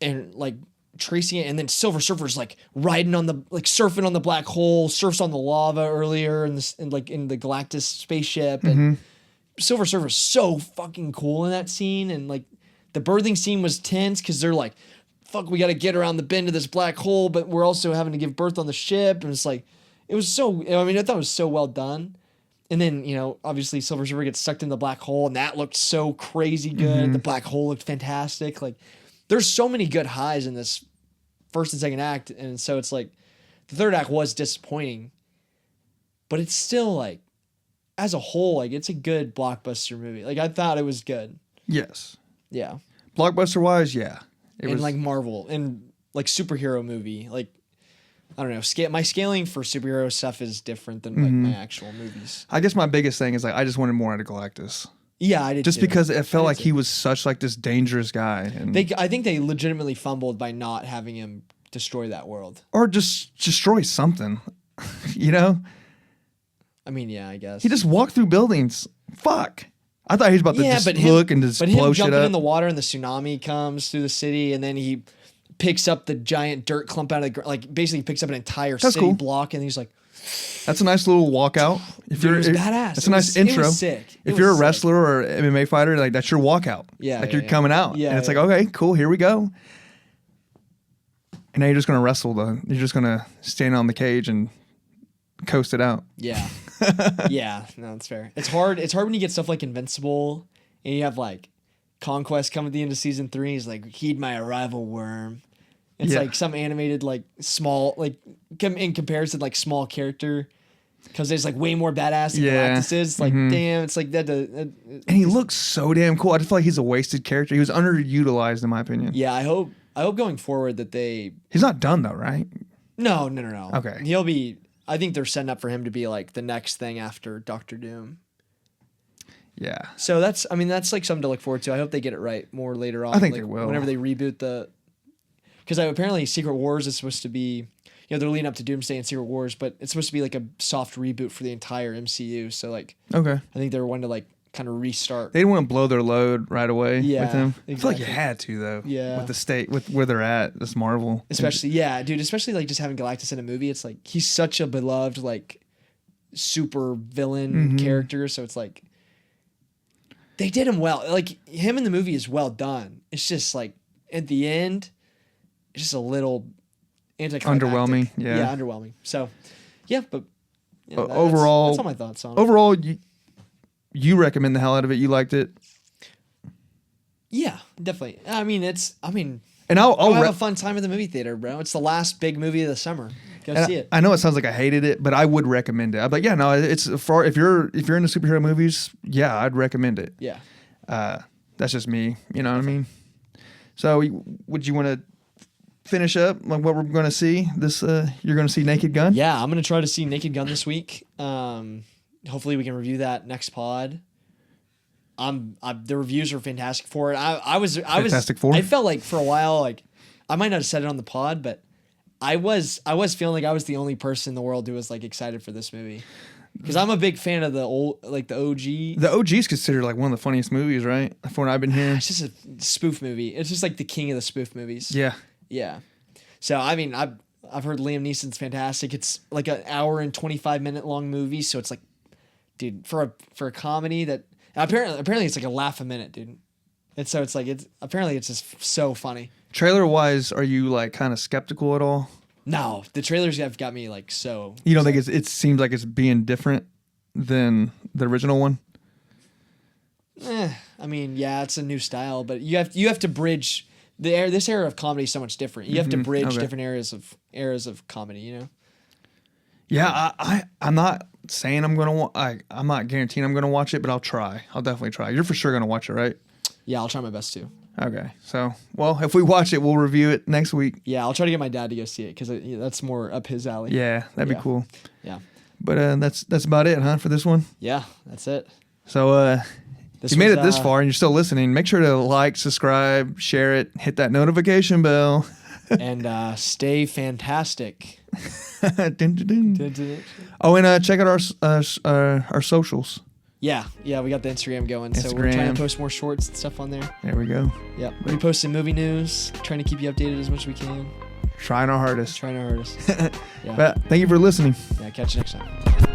and like tracing it, and then Silver Surfer's like riding on the surfing on the black hole, surfs on the lava earlier in the Galactus spaceship, and Silver Surfer's so fucking cool in that scene, and like the birthing scene was tense because they're like, fuck, we got to get around the bend of this black hole, but we're also having to give birth on the ship, and it's like it was so. I mean, I thought it was so well done. And then, obviously Silver Surfer gets sucked in the black hole, and that looked so crazy good. The black hole looked fantastic. Like, there's so many good highs in this first and second act, and so it's like the third act was disappointing, but it's still like, as a whole, like it's a good blockbuster movie. Like I thought it was good. Yes. Yeah. Blockbuster wise, yeah. It was like Marvel and like superhero movie, like I don't know. My scaling for superhero stuff is different than like my actual movies. I guess my biggest thing is like I just wanted more out of Galactus. Yeah, I did just too. because it felt I did like too. he was such like this dangerous guy, and I think they legitimately fumbled by not having him destroy that world. or just destroy something, I mean, yeah, I guess He just walked through buildings. Fuck. I thought he was about to just look and just but blow him shit jumping up. in the water and the tsunami comes through the city, and then he picks up the giant dirt clump out of the ground, like basically picks up an entire That's city cool. block, and he's like, That's a nice little walkout. If Dude, it was badass. That's It a nice was- it was intro. sick. It If was you're a sick. wrestler or MMA fighter, like that's your walkout. Yeah, like yeah, you're yeah. coming out. Yeah, and it's yeah. like, okay, cool, here we go. And now you're just gonna wrestle you're just gonna stand on the cage and coast it out. yeah, yeah, no, that's fair. It's hard when you get stuff like Invincible, and you have like Conquest come at the end of season 3. He's like, heed my arrival, worm. It's Yeah. like some animated, like small, like in comparison, like small character, because there's like way more badass than Yeah. Galactus is. It's like, damn, it's like that. And he looks so damn cool. I just feel like he's a wasted character. He was underutilized in my opinion. Yeah, I hope going forward that they. He's not done though, right? No. Okay. He'll be. I think they're setting up for him to be like the next thing after Doctor Doom. Yeah. So that's like something to look forward to. I hope they get it right more later on. I think like, they will. Whenever they reboot because apparently Secret Wars is supposed to be, they're leading up to Doomsday and Secret Wars, but it's supposed to be like a soft reboot for the entire MCU. So like, Okay. I think they're one to like kind of restart. They didn't want to blow their load right away Yeah, with him. I feel like you exactly. had to though. Yeah. With the state, with where they're at, this Marvel. Especially like just having Galactus in a movie. It's like he's such a beloved like super villain character. So it's like they did him well. Like him in the movie is well done. It's just like at the end, it's just a little anticlimactic. Underwhelming, yeah. underwhelming. So yeah, but overall, that's all my thoughts on it. Overall, you recommend the hell out of it. You liked it. Yeah, definitely. And I'll Go have re- a fun time at the movie theater, bro. It's the last big movie of the summer. Go and see it. I know it sounds like I hated it, but I would recommend it. I'm like, yeah, no, it's for if you're into superhero movies, yeah, I'd recommend it. Yeah. That's just me. You know what I mean? So, would you want to finish up like what we're going to see? You're going to see Naked Gun? Yeah, I'm gonna try to see Naked Gun this week. Hopefully we can review that next pod. The reviews are fantastic for it. Fantastic Four? I felt like for a while, like I might not have said it on the pod, but I was feeling like I was the only person in the world who was like excited for this movie. Because I'm a big fan of the old, like the OG. The OG is considered like one of the funniest movies, right? From what I've been hearing. It's just a spoof movie. It's just like the king of the spoof movies. Yeah. Yeah. So I mean, I've heard Liam Neeson's fantastic. It's like an hour and 25-minute long movie, so it's like, dude, for a comedy that apparently it's like a laugh a minute, dude. It's apparently it's just so funny. Trailer wise, are you like kind of skeptical at all? No, the trailers have got me like so. You don't think it seems like it's being different than the original one? I mean, yeah, it's a new style, but you have to bridge this era of comedy is so much different. You have to bridge different eras of comedy, you know? Yeah, I'm not saying I'm not guaranteeing I'm gonna watch it, but I'll try. I'll definitely try. You're for sure gonna watch it, right? Yeah, I'll try my best to. Okay, so well, if we watch it, we'll review it next week. Yeah, I'll try to get my dad to go see it because that's more up his alley. Yeah, that'd be cool. Yeah, but that's about it, huh, for this one? Yeah, that's it. So if you made it this far and you're still listening, make sure to like, subscribe, share it, hit that notification bell, and stay fantastic. Dun, dun, dun. Oh, and check out our socials. Yeah, we got the Instagram going, so we're trying to post more shorts and stuff on there. There we go. Yeah, we posting movie news, trying to keep you updated as much as we can. Trying our hardest. Yeah. But thank you for listening. Yeah, catch you next time.